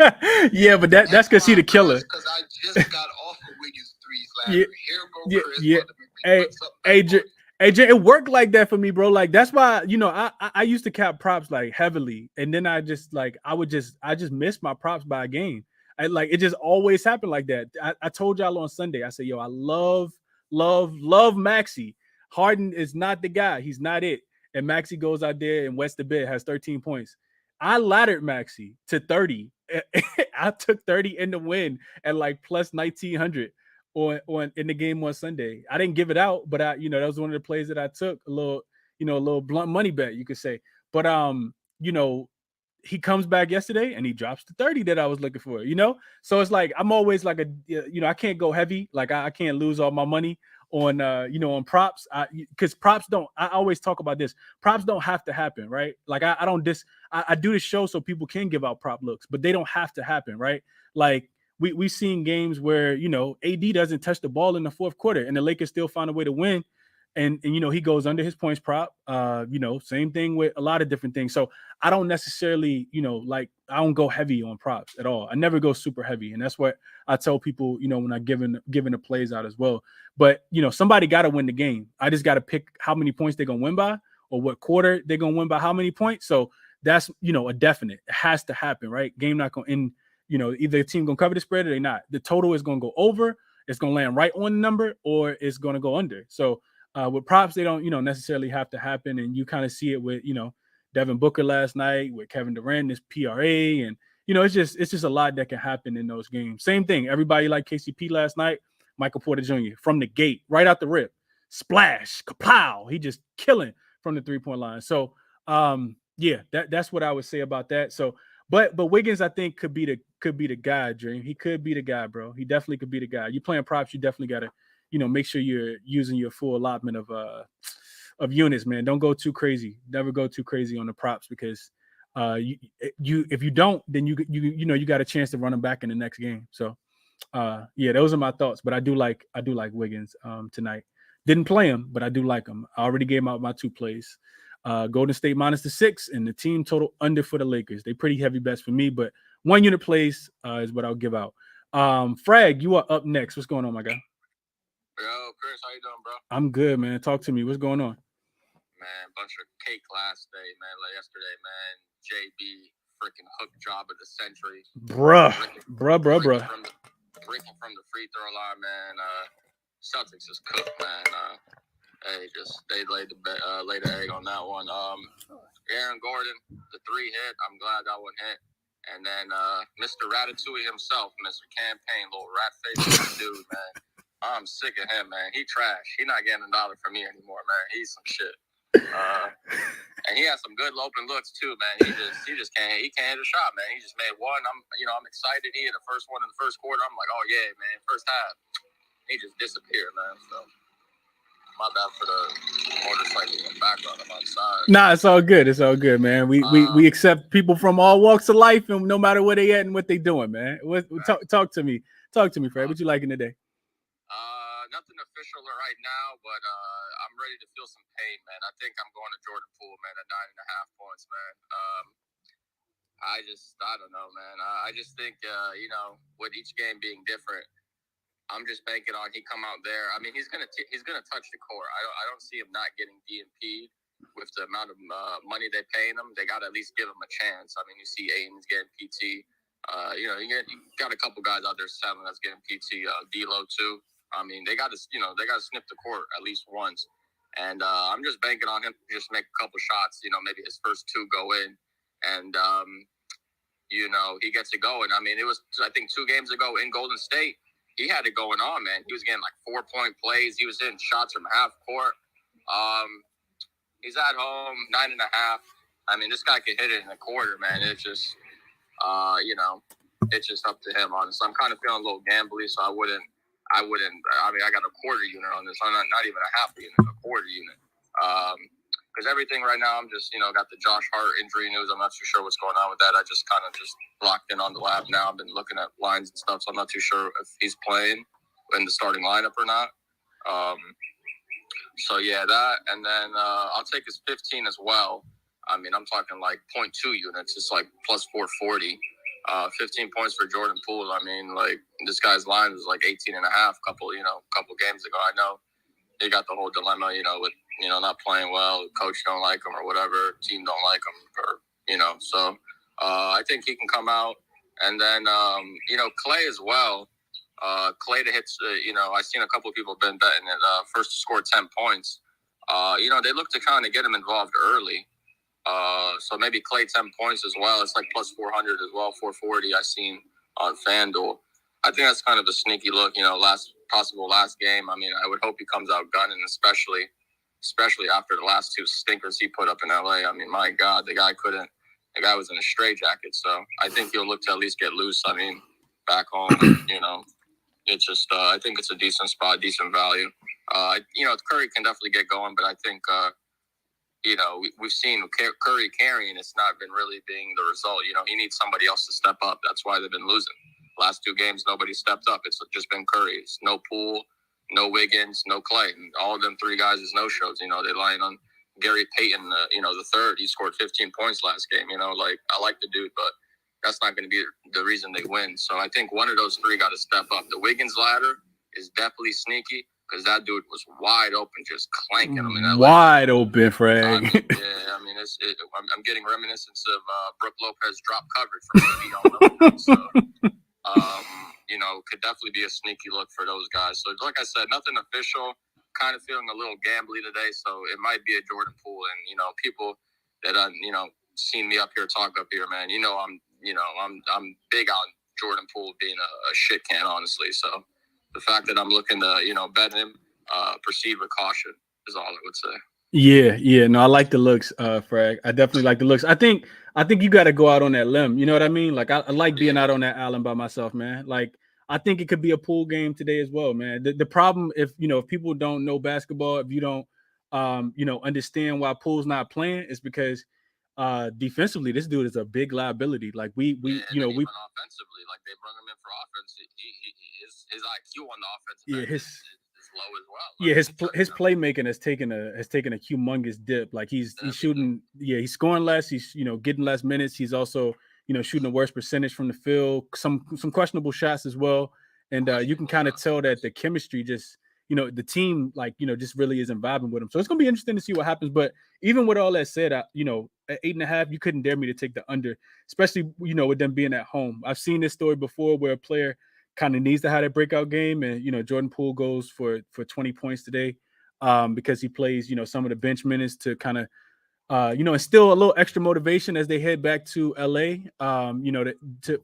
25? Yeah, but that's because he the killer. Because I just got off of Wiggins threes last year. Here go Chris. AJ, it worked like that for me, bro. Like, that's why, I used to cap props like heavily, and then I just missed my props by a game. It just always happened like that. I told y'all on Sunday, I said, yo, I love Maxey. Harden is not the guy. He's not it. And Maxey goes out there and wets the bed, has 13 points. I laddered Maxey to 30. I took 30 in the win at like plus 1900 on in the game on Sunday. I didn't give it out, but that was one of the plays that I took, a little blunt money bet, you could say. But he comes back yesterday and he drops the 30 that I was looking for, So it's like I'm always like I can't go heavy, like I can't lose all my money on on props, because props don't. I always talk about this. Props don't have to happen, right? Like I do this show so people can give out prop looks, but they don't have to happen, right? Like we've seen games where AD doesn't touch the ball in the fourth quarter and the Lakers still find a way to win. And he goes under his points prop. Same thing with a lot of different things. So I don't necessarily, I don't go heavy on props at all. I never go super heavy. And that's what I tell people, when I giving the plays out as well. But, somebody got to win the game. I just got to pick how many points they're going to win by, or what quarter they're going to win by how many points. So that's, a definite. It has to happen, right? Game not going to end, either the team going to cover the spread or they're not. The total is going to go over. It's going to land right on the number, or it's going to go under. So with props, they don't, necessarily have to happen. And you kind of see it with, Devin Booker last night, with Kevin Durant, this PRA, and it's just a lot that can happen in those games. Same thing. Everybody like KCP last night. Michael Porter Jr. from the gate, right out the rip, splash, kapow. He just killing from the 3-point line. So that's what I would say about that. So, but Wiggins, I think could be the guy, Dream. He could be the guy, bro. He definitely could be the guy. You playing props, you definitely gotta, make sure you're using your full allotment of units, man. Don't go too crazy. Never go too crazy on the props, because if you don't, then you got a chance to run them back in the next game. So those are my thoughts. But I do like Wiggins tonight. Didn't play him, but I do like him. I already gave out my 2 plays. Golden State minus the 6 and the team total under for the Lakers. They pretty heavy bets for me, but 1 unit plays is what I'll give out. Frag, you are up next. What's going on, my guy? Yo, Chris, how you doing, bro? I'm good, man. Talk to me. What's going on? Man, bunch of cake last day, man. Like yesterday, man. JB, freaking hook job of the century. Bruh. Breaking from the free throw line, man. Celtics is cooked, man. They laid the egg on that one. Aaron Gordon, the 3 hit. I'm glad that one hit. And then Mr. Ratatouille himself, Mr. Campaign, little rat face dude, man. I'm sick of him, man. He trash. He not getting $1 from me anymore, man. He's some shit. And he has some good open looks too, man. He just can't hit a shot, man. He just made one. I'm excited. He hit the first one in the first quarter. I'm like, oh yeah, man. First half, he just disappeared, man. So My bad for the motorcycle in the background. I'm outside. Nah, it's all good. It's all good, man. We accept people from all walks of life, and no matter where they at and what they doing, man. Talk to me. Talk to me, Fred. What you liking today? Nothing official right now, but I'm ready to feel some pain, man. I think I'm going to Jordan Poole, man, at 9.5 points, man. I don't know, man. I just think, with each game being different, I'm just banking on he come out there. I mean, he's gonna touch the core. I don't see him not getting DNP'd with the amount of money they're paying him. They got to at least give him a chance. I mean, you see Aiden's getting PT. You got a couple guys out there selling that's getting PT. D'Lo too. I mean, they got to snip the court at least once. And I'm just banking on him to just make a couple shots. Maybe his first two go in, and he gets it going. I mean, it was, I think, 2 games ago in Golden State. He had it going on, man. He was getting like 4-point plays. He was hitting shots from half court. He's at home, 9.5. I mean, this guy can hit it in a quarter, man. It's just, it's just up to him, honestly. I'm kind of feeling a little gambly, so I wouldn't. I mean, I got a quarter unit on this. I'm not even a half unit, a quarter unit. Because everything right now, I'm just, got the Josh Hart injury news. I'm not too sure what's going on with that. I just kind of locked in on the lab now. I've been looking at lines and stuff, so I'm not too sure if he's playing in the starting lineup or not. So, yeah, that. And then I'll take his 15 as well. I mean, I'm talking like 0.2 units. It's like plus 440. 15 points for Jordan Poole. I mean, like, this guy's line was like 18.5 couple games ago. I know he got the whole dilemma, with, not playing well, coach don't like him or whatever, team don't like him, or, so I think he can come out. And then, Clay as well. Clay to hit, I've seen a couple of people been betting it, first to score 10 points. They look to kind of get him involved early. So maybe Clay 10 points as well. It's like plus 400 as well, 440 I seen on FanDuel. I think that's kind of a sneaky look, last game. I mean, I would hope he comes out gunning, especially after the last 2 stinkers he put up in LA. I mean, my God, the guy was in a straitjacket. So I think he'll look to at least get loose. I mean, back home, it's just, I think it's a decent spot, decent value. Curry can definitely get going, but I think, we've seen Curry carrying. It's not been really being the result. He needs somebody else to step up. That's why they've been losing. Last 2 games, nobody stepped up. It's just been Curry. It's no Poole, no Wiggins, no Clay. And all of them 3 guys is no-shows. They're lying on Gary Payton, the third. He scored 15 points last game. I like the dude, but that's not going to be the reason they win. So I think one of those 3 got to step up. The Wiggins ladder is definitely sneaky, because that dude was wide open, just clanking him in that wide open, Fred. I'm getting reminiscence of Brooke Lopez drop coverage from maybe on the so could definitely be a sneaky look for those guys. So like I said, nothing official. Kind of feeling a little gambly today, so it might be a Jordan Poole. And people that seen me up here talk up here, man. I'm big on Jordan Poole being a shit can, honestly. So the fact that I'm looking to, bet him, proceed with caution is all I would say. Yeah. No, I like the looks, Frag. I definitely like the looks. I think you got to go out on that limb. You know what I mean? Like, I like being out on that island by myself, man. Like, I think it could be a pool game today as well, man. The problem, if people don't know basketball, if you don't, understand why Poole's not playing, is because defensively, this dude is a big liability. Like we even offensively, like they brought him in for offense. His IQ on the offensive end is low as well. Like, his playmaking has taken a humongous dip. Like he's shooting, he's scoring less. He's getting less minutes. He's also shooting a worse percentage from the field. Some questionable shots as well. And you can kind of tell that the chemistry just the team just really isn't vibing with him. So it's gonna be interesting to see what happens. But even with all that said, at 8.5, you couldn't dare me to take the under, especially with them being at home. I've seen this story before where a player kind of needs to have that breakout game, and Jordan Poole goes for 20 points today because he plays some of the bench minutes to kind of instill a little extra motivation as they head back to LA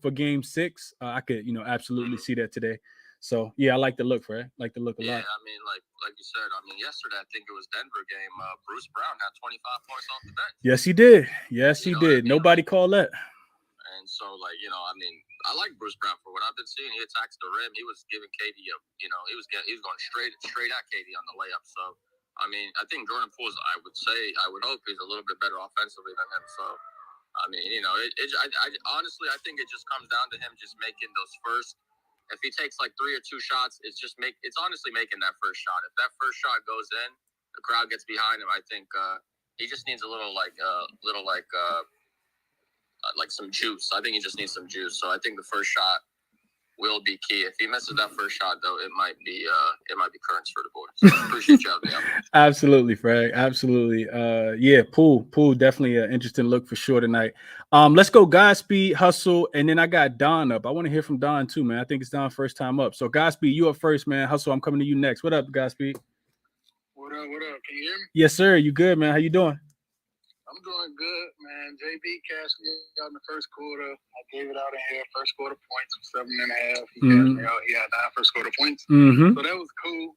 for game 6. I could absolutely see that today. So yeah, I like the look for it. Like the look a lot. Yeah, I mean, like you said, yesterday I think it was Denver game. Bruce Brown had 25 points off the bench. Yes, he did. Yes, he did. Nobody called that. And so, I like Bruce Brown for what I've been seeing. He attacks the rim. He was giving KD he was going straight at KD on the layup. So I mean, I think Jordan Poole I would hope he's a little bit better offensively than him. So, I mean, you know, I honestly, I think it just comes down to him just making those first. If he takes like 3 or 2 shots, it's honestly making that first shot. If that first shot goes in, the crowd gets behind him. I think he just needs a little some juice. I think he just needs some juice. So I think the first shot will be key. If he misses that first shot, though, it might be currents for the boys. So appreciate you having me on. Absolutely, Frank. Absolutely. Yeah, Poole definitely an interesting look for sure tonight. Let's go Godspeed, Hustle, and then I got Don up. I want to hear from Don too, man. I think it's Don first time up. So Godspeed, you up first, man. Hustle, I'm coming to you next. What up, Godspeed? What up? Can you hear me? Yes, sir. You good, man? How you doing? I'm doing good, man. JB cashed me out in the first quarter. I gave it out in here. First quarter points was 7.5. He cashed me out. He had 9 first quarter points. Mm-hmm. So that was cool.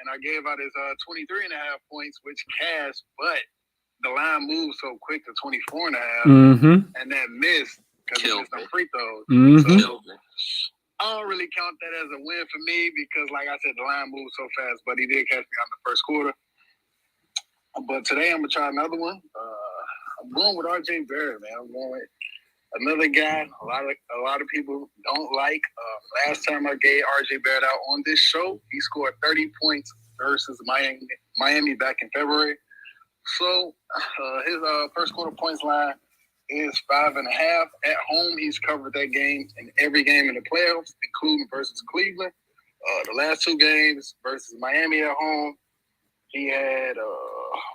And I gave out his 23.5 points, which cashed, but the line moved so quick to 24.5. Mm-hmm. And that missed because he missed some free throws. Mm-hmm. So I don't really count that as a win for me because, like I said, the line moved so fast, but he did catch me on the first quarter. But today I'm going to try another one. I'm going with RJ Barrett, man. I'm going with another guy a lot of people don't like. Last time I gave RJ Barrett out on this show, he scored 30 points versus Miami back in February. So his first quarter points line is 5.5. At home, he's covered that game in every game in the playoffs, including versus Cleveland. The last 2 games versus Miami at home, he had, it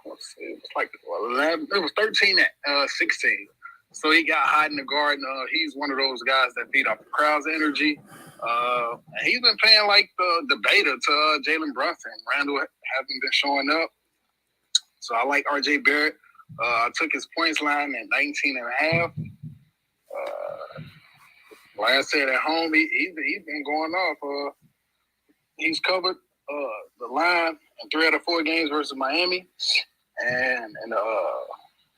was like 11. It was 13 at 16. So he got hot in the garden. He's one of those guys that feed off the crowd's energy. And he's been playing like the beta to Jalen Brunson. Randall hasn't been showing up. So I like RJ Barrett. I took his points line at 19.5. Like I said, at home, he's been going off. He's covered the line in 3 out of 4 games versus Miami. And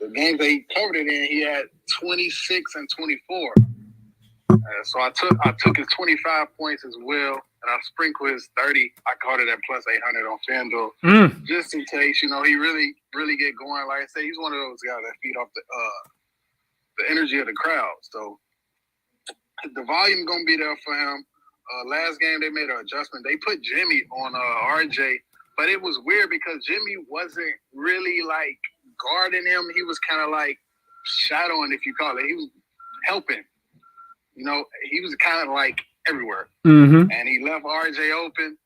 the games that he covered it in, he had 26 and 24. So I took his 25 points as well, and I sprinkled his 30. I caught it at plus 800 on FanDuel, just in case, you know, he really get going. Like I said, he's one of those guys that feed off the energy of the crowd. So the volume gonna be there for him. Last game they made an adjustment. They put Jimmy on RJ, but it was weird because Jimmy wasn't really like guarding him. He was kind of like shadowing, if you call it. He was helping. You know, he was kind of like everywhere. Mm-hmm. And he left RJ open.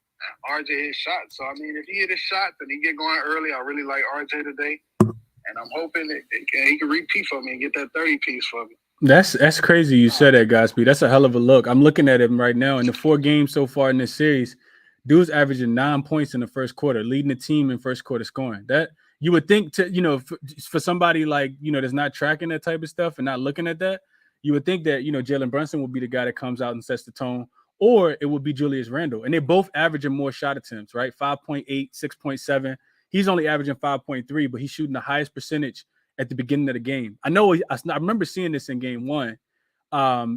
RJ hit shots. So, I mean, if he hit his shots and he get going early, I really like RJ today. And I'm hoping that he can repeat for me and get that 30 piece for me. That's crazy you said that, Godspeed. That's a hell of a look. I'm looking at him right now. In the 4 games so far in this series, dude's averaging 9 points in the first quarter, leading the team in first quarter scoring. That you would think to, you know, for somebody like, you know, that's not tracking that type of stuff and not looking at that, you would think that, you know, Jalen Brunson will be the guy that comes out and sets the tone, or it will be Julius Randle. And they're both averaging more shot attempts, right? 5.8, 6.7. He's only averaging 5.3, but he's shooting the highest percentage at the beginning of the game. I remember seeing this in game 1,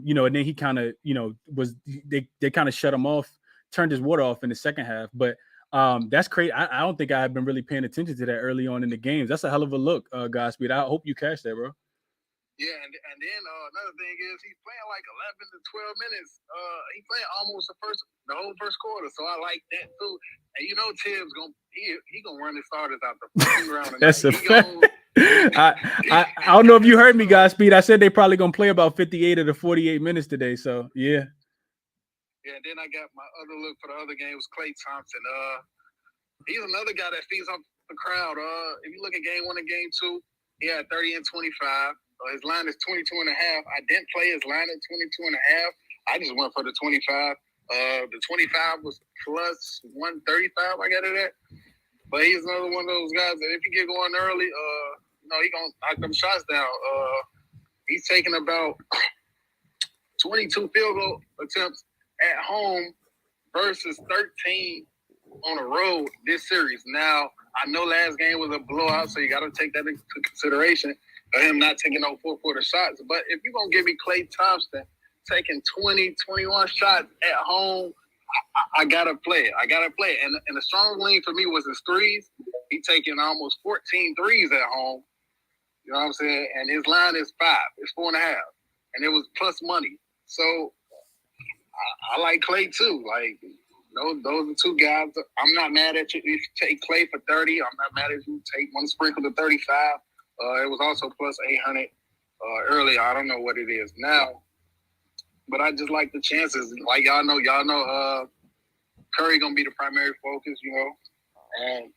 you know, and then he kind of, you know, they kind of shut him off, turned his water off in the second half. But that's crazy. I don't think I have been really paying attention to that early on in the games. That's a hell of a look, Godspeed. I hope you catch that, bro. Yeah, and then another thing is he's playing like 11 to 12 minutes. He playing almost the whole first quarter, so I like that too. And you know, Tibbs gonna run his starters out the first round. That's a fact. I don't know if you heard me, Godspeed. I said they probably gonna play about 58 of the 48 minutes today. So yeah. Yeah, then I got my other look for the other game was Klay Thompson. He's another guy that feeds off the crowd. If you look at game 1 and game 2, he had 30 and 25. His line is 22.5. I didn't play his line at 22.5. I just went for the 25. The 25 was plus 135. I got it at. But he's another one of those guys that if he get going early, you know, he gonna knock them shots down. He's taking about 22 field goal attempts at home versus 13 on the road this series. Now, I know last game was a blowout, so you got to take that into consideration of him not taking no full-quarter shots. But if you're going to give me Klay Thompson taking 20, 21 shots at home, I gotta play it. And the strong lean for me was his threes. He taking almost 14 threes at home. You know what I'm saying? And his line is 5. It's 4.5. And it was plus money. So I like Clay too. Like those are two guys. I'm not mad at you if you take Clay for 30. I'm not mad at you take one sprinkle to 35. It was also plus 800 earlier. I don't know what it is now. But I just like the chances. Like y'all know Curry gonna be the primary focus, and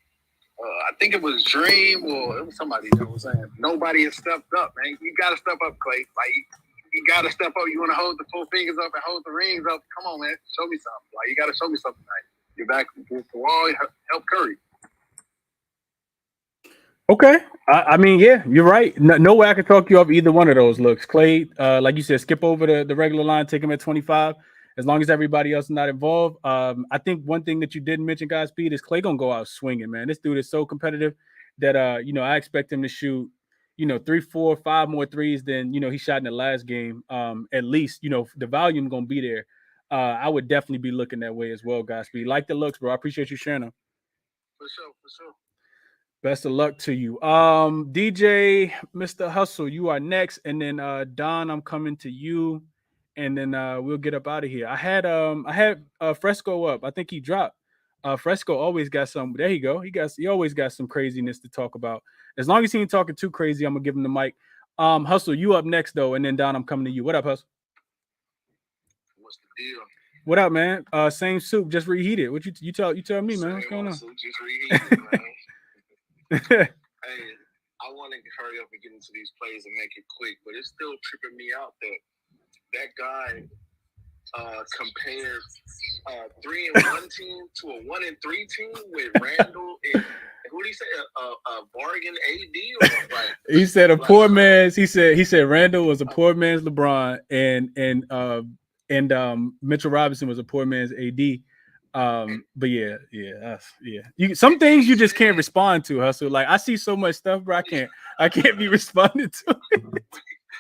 I think it was Dream or it was somebody that was saying nobody has stepped up, man. You gotta step up, Clay. Like you gotta step up. You wanna hold the 4 fingers up and hold the rings up. Come on, man. Show me something. Like you gotta show me something tonight. You're back for all help Curry. Okay. I mean, yeah, you're right. No way I could talk you off either one of those looks. Clay, like you said, skip over the regular line, take him at 25. As long as everybody else is not involved. I think one thing that you didn't mention, Godspeed, is Clay gonna go out swinging, man. This dude is so competitive that I expect him to shoot, 3, 4, 5 more threes than he shot in the last game. At least, the volume gonna be there. I would definitely be looking that way as well, Godspeed. Like the looks, bro. I appreciate you sharing them. For sure. Best of luck to you. DJ, Mr. Hustle, you are next. And then Don, I'm coming to you. And then we'll get up out of here. I had Fresco up. I think he dropped. Fresco always got some. There you go. He always got some craziness to talk about. As long as he ain't talking too crazy, I'm gonna give him the mic. Hustle, you up next though, and then Don, I'm coming to you. What up, Hustle? What's the deal? What up, man? Same soup, just reheated. What you tell me, man? What's going on? Soup, just reheated, man. Hey, I want to hurry up and get into these plays and make it quick, but it's still tripping me out that guy compared 3-1 team to a 1-3 team with Randall and who did he say a bargain AD or like he said a poor man's. He said Randall was a poor man's LeBron and Mitchell Robinson was a poor man's AD. But yeah. Some things you just can't respond to, Hustle. Like I see so much stuff, bro. I can't be responding to it.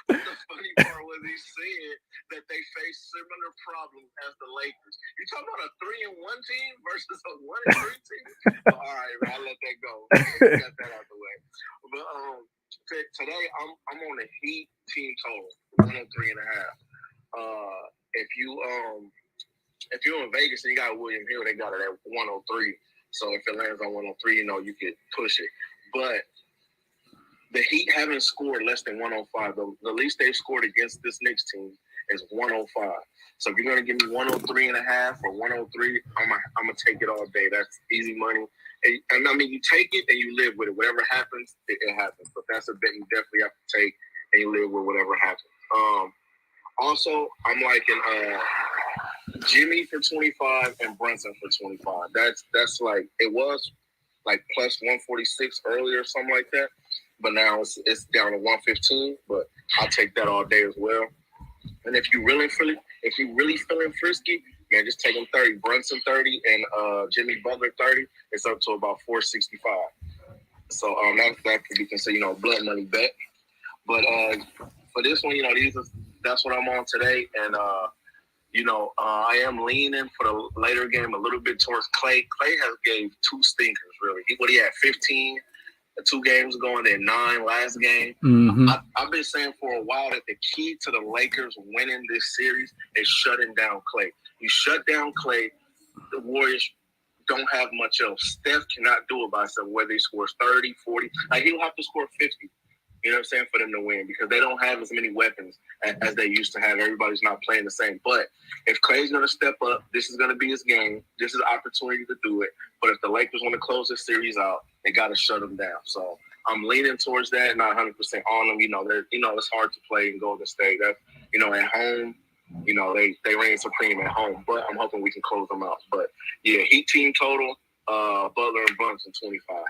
The funny part was he said that they face similar problems as the Lakers. You talking about a 3-1 team versus a 1-3 team? All right, man, I'll let that go. Got that out the way. But today I'm on the Heat team total 103.5. If you're in Vegas and you got William Hill, they got it at 103. So if it lands on 103, you could push it. But the Heat haven't scored less than 105. The least they've scored against this Knicks team is 105. So if you're going to give me 103.5 or 103, I'm going to take it all day. That's easy money. And I mean, you take it and you live with it. Whatever happens, it happens. But that's a bet you definitely have to take and you live with whatever happens. Also, I'm liking Jimmy for 25 and Brunson for 25. That's like it was like plus 146 earlier or something like that, but now it's down to 115. But I'll take that all day as well. And if you really feeling frisky, man, just take them 30. Brunson 30 and Jimmy Butler 30. It's up to about 465. So that could be considered blood money bet. But for this one, that's what I'm on today, and I am leaning for the later game a little bit towards Clay. Clay has gave 2 stinkers, really. He had 15 2 games ago and then 9 last game. Mm-hmm. I've been saying for a while that the key to the Lakers winning this series is shutting down Clay. You shut down Clay, the Warriors don't have much else. Steph cannot do it by himself, whether he scores 30, 40. Like, he'll have to score 50. You know what I'm saying, for them to win, because they don't have as many weapons as they used to have. Everybody's not playing the same. But if Clay's going to step up, this is going to be his game. This is an opportunity to do it. But if the Lakers want to close this series out, they got to shut them down. So I'm leaning towards that, not 100% on them. It's hard to play in Golden State. That, at home, they reign supreme at home. But I'm hoping we can close them out. But, yeah, Heat team total. Butler and Brunson 25.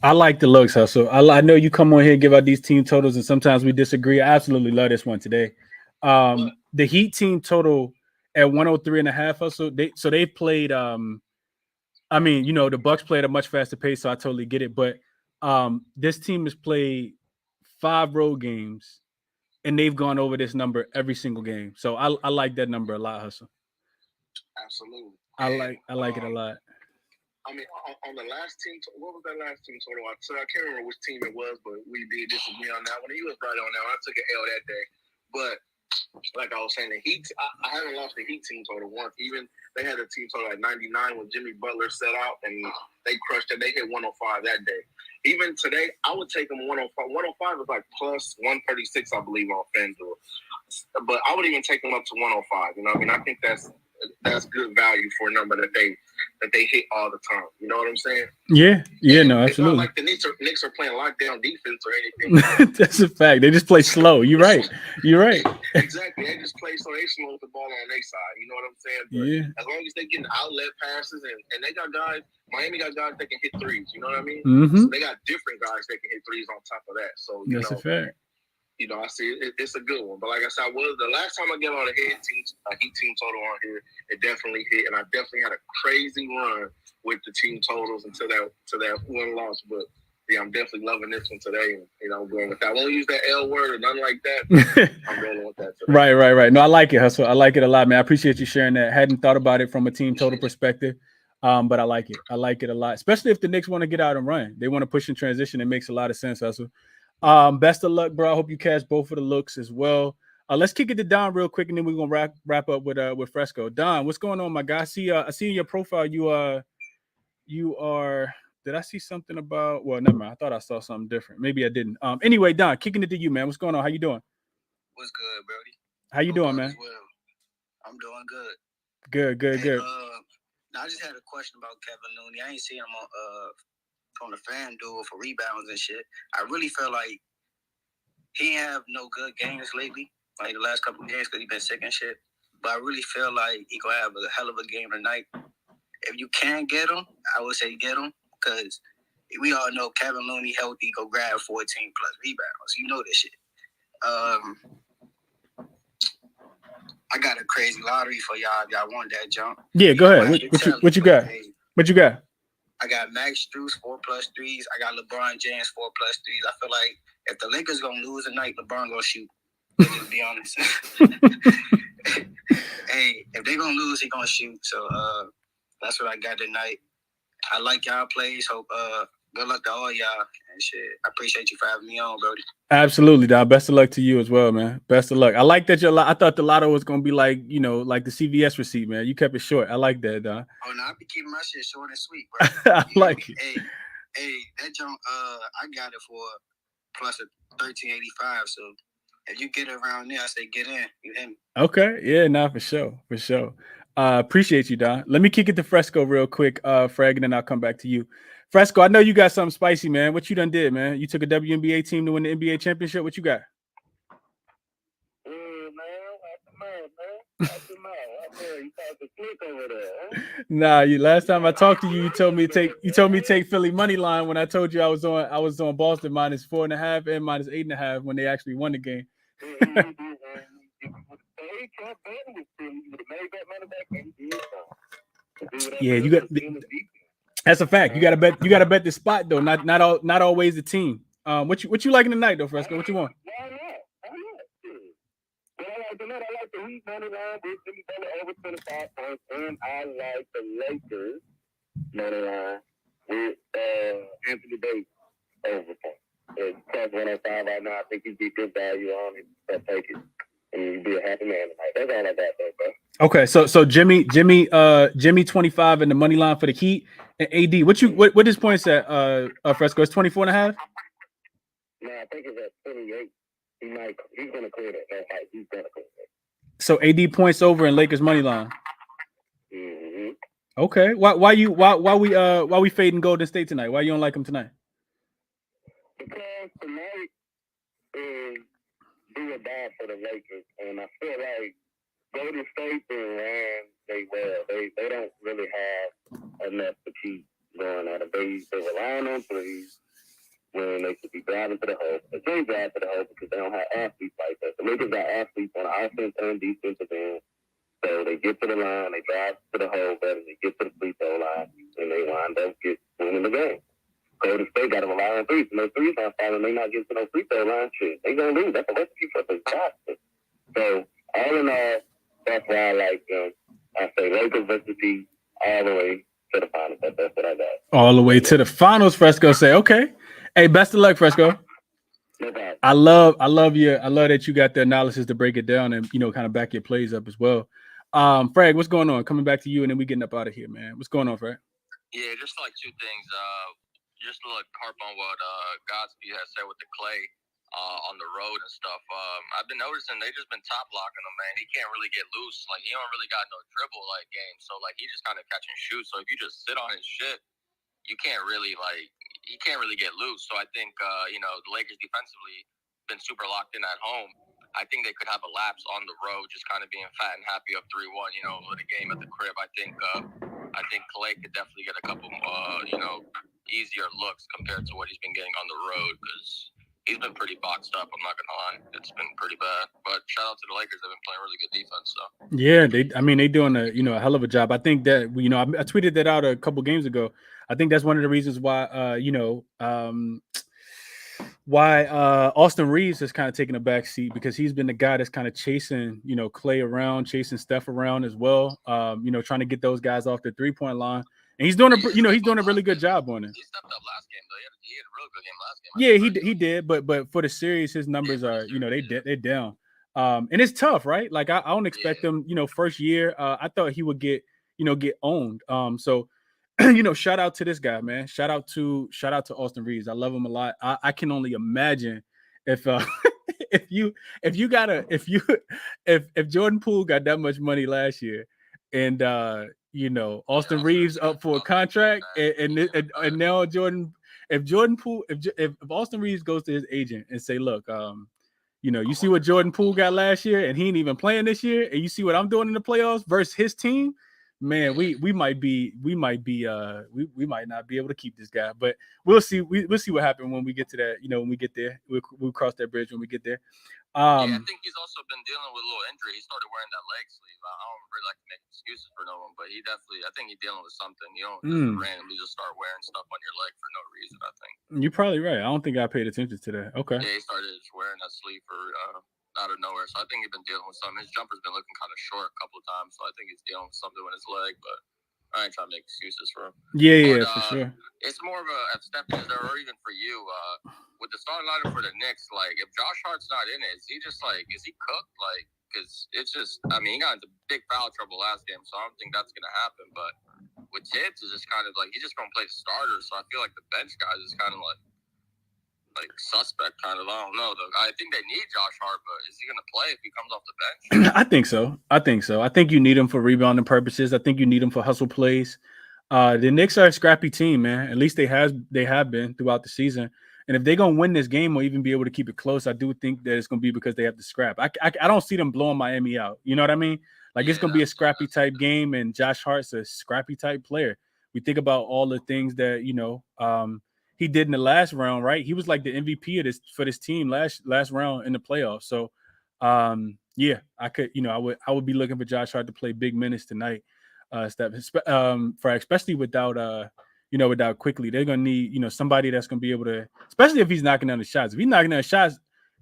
I like the looks, Hustle. I know you come on here and give out these team totals, and sometimes we disagree. I absolutely love this one today. The Heat team total at 103.5, Hustle. They've played. The Bucks played at a much faster pace, so I totally get it. But this team has played 5 road games, and they've gone over this number every single game. So I like that number a lot, Hustle. Absolutely. I like it a lot. I mean, on the last team, what was that last team total? I can't remember which team it was, but we did disagree on that one. He was right on that one. I took an L that day. But like I was saying, the Heat, I haven't lost the Heat team total once. Even they had a team total at 99 when Jimmy Butler set out, and they crushed it. They hit 105 that day. Even today, I would take them 105. 105 is like plus 136, I believe, on FanDuel. But I would even take them up to 105. You know what I mean? I think that's good value for a number that they hit all the time. You know what I'm saying? Yeah, no, absolutely. It's not like the Knicks are playing lockdown defense or anything. That's a fact. They just play slow. You're right. Exactly. They just play so they slow the ball on their side. You know what I'm saying? But as long as they getting outlet passes and they got guys, Miami got guys that can hit threes. You know what I mean? Mm-hmm. So they got different guys that can hit threes on top of that. So that's a fact. You know, I see it's a good one. But like I said, the last time I got on a Heat team total on here, it definitely hit, and I definitely had a crazy run with the team totals until that one loss. But yeah, I'm definitely loving this one today. And, you know, I'm going with that. I won't use that L word or nothing like that. I'm rolling with that today. Right. No, I like it, Hustle. I like it a lot, man. I appreciate you sharing that. Hadn't thought about it from a team total perspective. But I like it. I like it a lot, especially if the Knicks want to get out and run. They want to push in transition. It makes a lot of sense, Hustle. Best of luck, bro. I hope you catch both of the looks as well. Let's kick it to Don real quick, and then we're gonna wrap up with Fresco. Don, what's going on, my guy? I see in your profile you are. Did I see something about? Well, never mind. I thought I saw something different. Maybe I didn't. Anyway, Don, kicking it to you, man. What's going on? How you doing? What's good, Brody? How you doing, man? Well. I'm doing good. Good. Now I just had a question about Kevin Looney. I ain't seen him on the FanDuel for rebounds and shit. I really feel like he ain't have no good games lately, like the last couple of games, because he been sick and shit. But I really feel like he gonna have a hell of a game tonight. If you can get him, I would say get him, because we all know Kevin Looney healthy, go grab 14 plus rebounds. You know this shit. I got a crazy lottery for y'all if y'all want that jump. Yeah, go ahead. What you got? What you got? I got Max Strus 4 plus 3s. I got LeBron James 4 plus 3s. I feel like if the Lakers gonna lose tonight, LeBron gonna shoot. Let's just be honest. Hey, if they gonna lose, he gonna shoot. So that's what I got tonight. I like y'all plays. Hope good luck to all y'all and shit. I appreciate you for having me on, Brody. Absolutely, Don. Best of luck to you as well, man. Best of luck. I like that I thought the lotto was gonna be like, you know, like the CVS receipt, man. You kept it short. I like that, Don. Oh no, I be keeping my shit short and sweet, bro. I like it. Hey, that jump, I got it for plus a $13.85. So if you get it around there, I say get in. You hear me? Okay, yeah, nah, for sure. Appreciate you, Don. Let me kick it to Fresco real quick, Frag, and then I'll come back to you. Fresco, I know you got something spicy, man. What you done did, man? You took a WNBA team to win the NBA championship. What you got? Nah, last time I talked to you, you told me to take Philly money line when I told you I was on Boston minus 4.5 and minus 8.5 when they actually won the game. Yeah, you got. That's a fact. You gotta bet the spot though. Not always the team. What you liking tonight though, Fresco? What you want? I like the Heat money line with Jimmy Butler over 25 points, and I like the Lakers money line with Anthony Davis over points. It's plus 105 right now. I think you'd be good value on it. So take it, and you'd be a happy man tonight. That's all I got though, bro. Okay, so Jimmy 25 in the money line for the Heat and AD. What his points at? Fresco, it's 24.5. No, I think it's at 28. He's gonna clear that. That's right. He's gonna clear that. So AD points over in Lakers money line. Mm-hmm. Okay. Why we fading Golden State tonight? Why you don't like them tonight? Because tonight is do or die for the Lakers, and I feel like Golden State ran they well. They don't really have enough to keep going at it. They rely on threes when they should be driving to the hole. They can't drive to the hole because they don't have athletes like that. The Lakers got athletes on offense and defensive end. So they get to the line, they drive to the hole better, they get to the free throw line, and they wind up winning the game. Golden State got to rely on threes. And those threes not falling, they not getting to no free throw line. Shit, they gonna lose. That's a recipe for disaster. So all in all, that's why I like them. I say Lakers versus Heat. all the way to the finals. That's what I got. All the way to the finals, Fresco say, okay. Hey, best of luck, Fresco. No problem. I love that you got the analysis to break it down and kind of back your plays up as well. Frag, what's going on? Coming back to you, and then we getting up out of here, man. What's going on, Frag? Yeah, just like two things. Just to harp on what Godspeed has said with the Clay on the road and stuff. I've been noticing they just been top locking him, man. He can't really get loose. Like, he don't really got no dribble game. So he just kind of catch and shoot. So if you just sit on his shit, you can't really he can't really get loose. So I think the Lakers defensively been super locked in at home. I think they could have a lapse on the road, just kind of being fat and happy up 3-1. With a game at the crib. I think Clay could definitely get a couple easier looks compared to what he's been getting on the road, because he's been pretty boxed up. I'm not gonna lie, it's been pretty bad. But shout out to the Lakers; they've been playing really good defense. So yeah, they doing a hell of a job. I think that I tweeted that out a couple games ago. I think that's one of the reasons why Austin Reeves has kind of taken a back seat, because he's been the guy that's kind of chasing Clay around, chasing Steph around as well. Trying to get those guys off the 3-point line, and he's doing a really good job on it. He stepped up last game though. He had a real good game last game. Yeah, he did, but for the series, his numbers are they're down. And it's tough, right? Like I don't expect him. First year, I thought he would get owned. So shout out to this guy, man. Shout out to Austin Reeves. I love him a lot. I can only imagine if if Jordan Poole got that much money last year, and Austin Reeves up for a contract, and now if Austin Reeves goes to his agent and say, look, you see what Jordan Poole got last year, and he ain't even playing this year, and you see what I'm doing in the playoffs versus his team, man, we might not be able to keep this guy, but we'll see. We'll see what happens when we get to that. When we get there, we'll cross that bridge when we get there. I think he's also been dealing with a little injury. He started wearing that leg sleeve. I don't really like to make excuses for no one, but I think he's dealing with something. You don't just randomly just start wearing stuff on your leg for no reason, I think. You're probably right. I don't think I paid attention to that. Okay. Yeah, he started just wearing that sleeve for out of nowhere. So I think he's been dealing with something. His jumper's been looking kind of short a couple of times, so I think he's dealing with something with his leg, but I ain't trying to make excuses for him. Yeah, for sure. It's more of a step in there, or even for you, with the starting lineup for the Knicks. Like, if Josh Hart's not in it, is he cooked? Like, because it's just, he got into big foul trouble last game, so I don't think that's gonna happen. But with Tibbs, it's just kind of like he's just gonna play the starter. So I feel like the bench guys is kind of like suspect, kind of. I don't know. I think they need Josh Hart, but is he going to play if he comes off the bench? I think so. I think you need him for rebounding purposes. I think you need him for hustle plays. The Knicks are a scrappy team, man. At least they have been throughout the season. And if they're going to win this game or even be able to keep it close, I do think that it's going to be because they have to scrap. I don't see them blowing Miami out. You know what I mean? It's going to be a scrappy type game, and Josh Hart's a scrappy type player. We think about all the things that, he did in the last round, right? He was like the MVP for this team last round in the playoffs. So, I could, I would be looking for Josh Hart to play big minutes tonight. Especially without Quickly, they're gonna need somebody that's gonna be able to, especially if he's knocking down the shots. If he's knocking down the shots,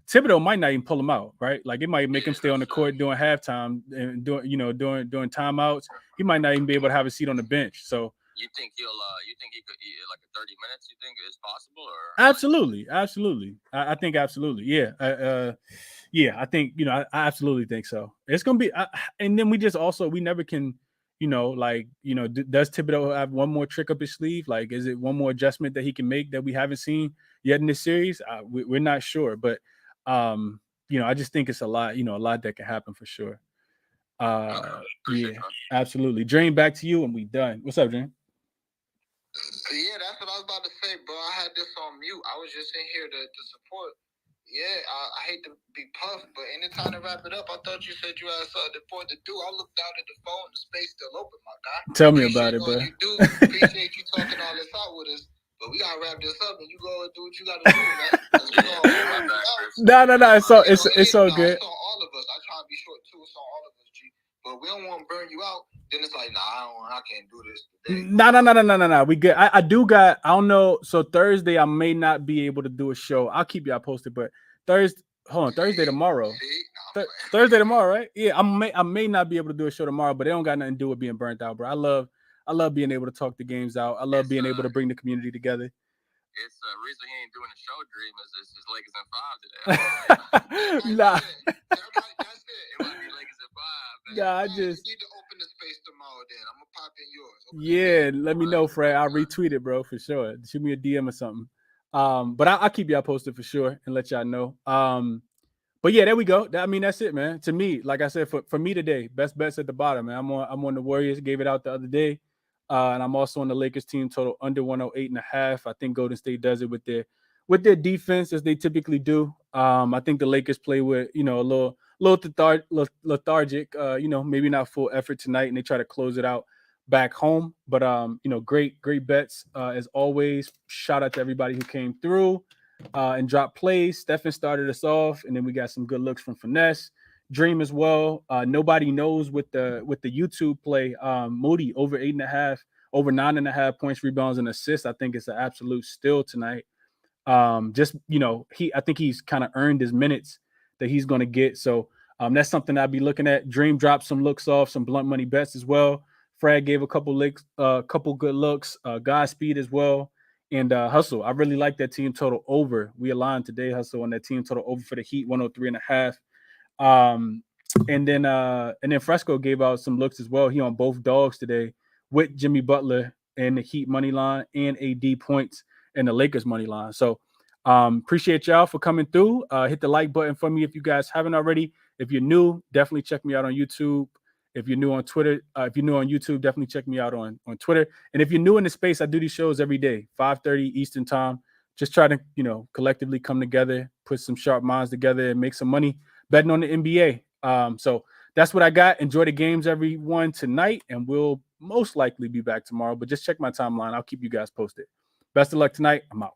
Thibodeau might not even pull him out, right? Like, it might make him stay on the court during halftime and during timeouts. He might not even be able to have a seat on the bench. So. You think he could eat like 30 minutes? You think is possible? Or absolutely. I think absolutely. Yeah. I think I absolutely think so. It's gonna be, and then we never can, does Thibodeau have one more trick up his sleeve? Like, is it one more adjustment that he can make that we haven't seen yet in this series? We're not sure, but I just think it's a lot that can happen for sure. Absolutely. Drain, back to you, and we done. What's up, Drain? Yeah, that's what I was about to say, bro. I had this on mute. I was just in here to support. Yeah, I hate to be puffed, but anytime to wrap it up, I thought you said you had something important to do. I looked down at the phone, the space still open, my guy. Tell me about it, bro. You do. Appreciate you talking all this out with us, but we gotta wrap this up, and you go and do what you gotta do, man. No. It's all good. It's on all of us. I try to be short too. It's on all of us, G. But we don't want to burn you out. Then it's like, I can't do this today. No. We good. I don't know. So Thursday, I may not be able to do a show. I'll keep y'all posted. But Thursday tomorrow. Thursday tomorrow, right? Yeah, I may not be able to do a show tomorrow, but it don't got nothing to do with being burnt out, bro. I love being able to talk the games out. I love being able to bring the community together. It's the reason he ain't doing the show, Dream, is it's just Lakers in 5 today. Nah. That's it. It might be Lakers in 5, man. Nah, I You just need to open the space tomorrow. Then I'm gonna pop in yours. yeah. Let me know, Fred. I'll retweet it, bro, for sure. Shoot me a DM or something. But I'll keep y'all posted for sure and let y'all know. But yeah, there we go. I mean, that's it, man. To me, like I said, for me today, best bets at the bottom, man. I'm on the Warriors. Gave it out the other day, and I'm also on the Lakers team total under 108.5. I think Golden State does it with their defense as they typically do. I think the Lakers play with a little lethargic. Maybe not full effort tonight, and they try to close it out back home. But great bets as always. Shout out to everybody who came through. And drop plays. Stephen started us off, and then we got some good looks from Finesse, Dream as well. Nobody knows with the YouTube play. Moody over 8.5, over 9.5 points, rebounds, and assists. I think it's an absolute steal tonight. I think he's kind of earned his minutes that he's going to get. So that's something I'll be looking at. Dream dropped some looks off, some blunt money bets as well. Fred gave a couple good looks. Godspeed as well. And Hustle, I really like that team total over. We aligned today, Hustle, on that team total over for the Heat, 103.5. And then Fresco gave out some looks as well. He on both dogs today with Jimmy Butler and the Heat money line and AD points and the Lakers money line. So appreciate y'all for coming through. Hit the like button for me if you guys haven't already. If you're new, definitely check me out on YouTube. If you're new on Twitter, if you're new on YouTube, definitely check me out on Twitter. And if you're new in the space, I do these shows every day, 5:30 Eastern time. Just try to, collectively come together, put some sharp minds together and make some money betting on the NBA. So that's what I got. Enjoy the games, everyone, tonight. And we'll most likely be back tomorrow. But just check my timeline. I'll keep you guys posted. Best of luck tonight. I'm out.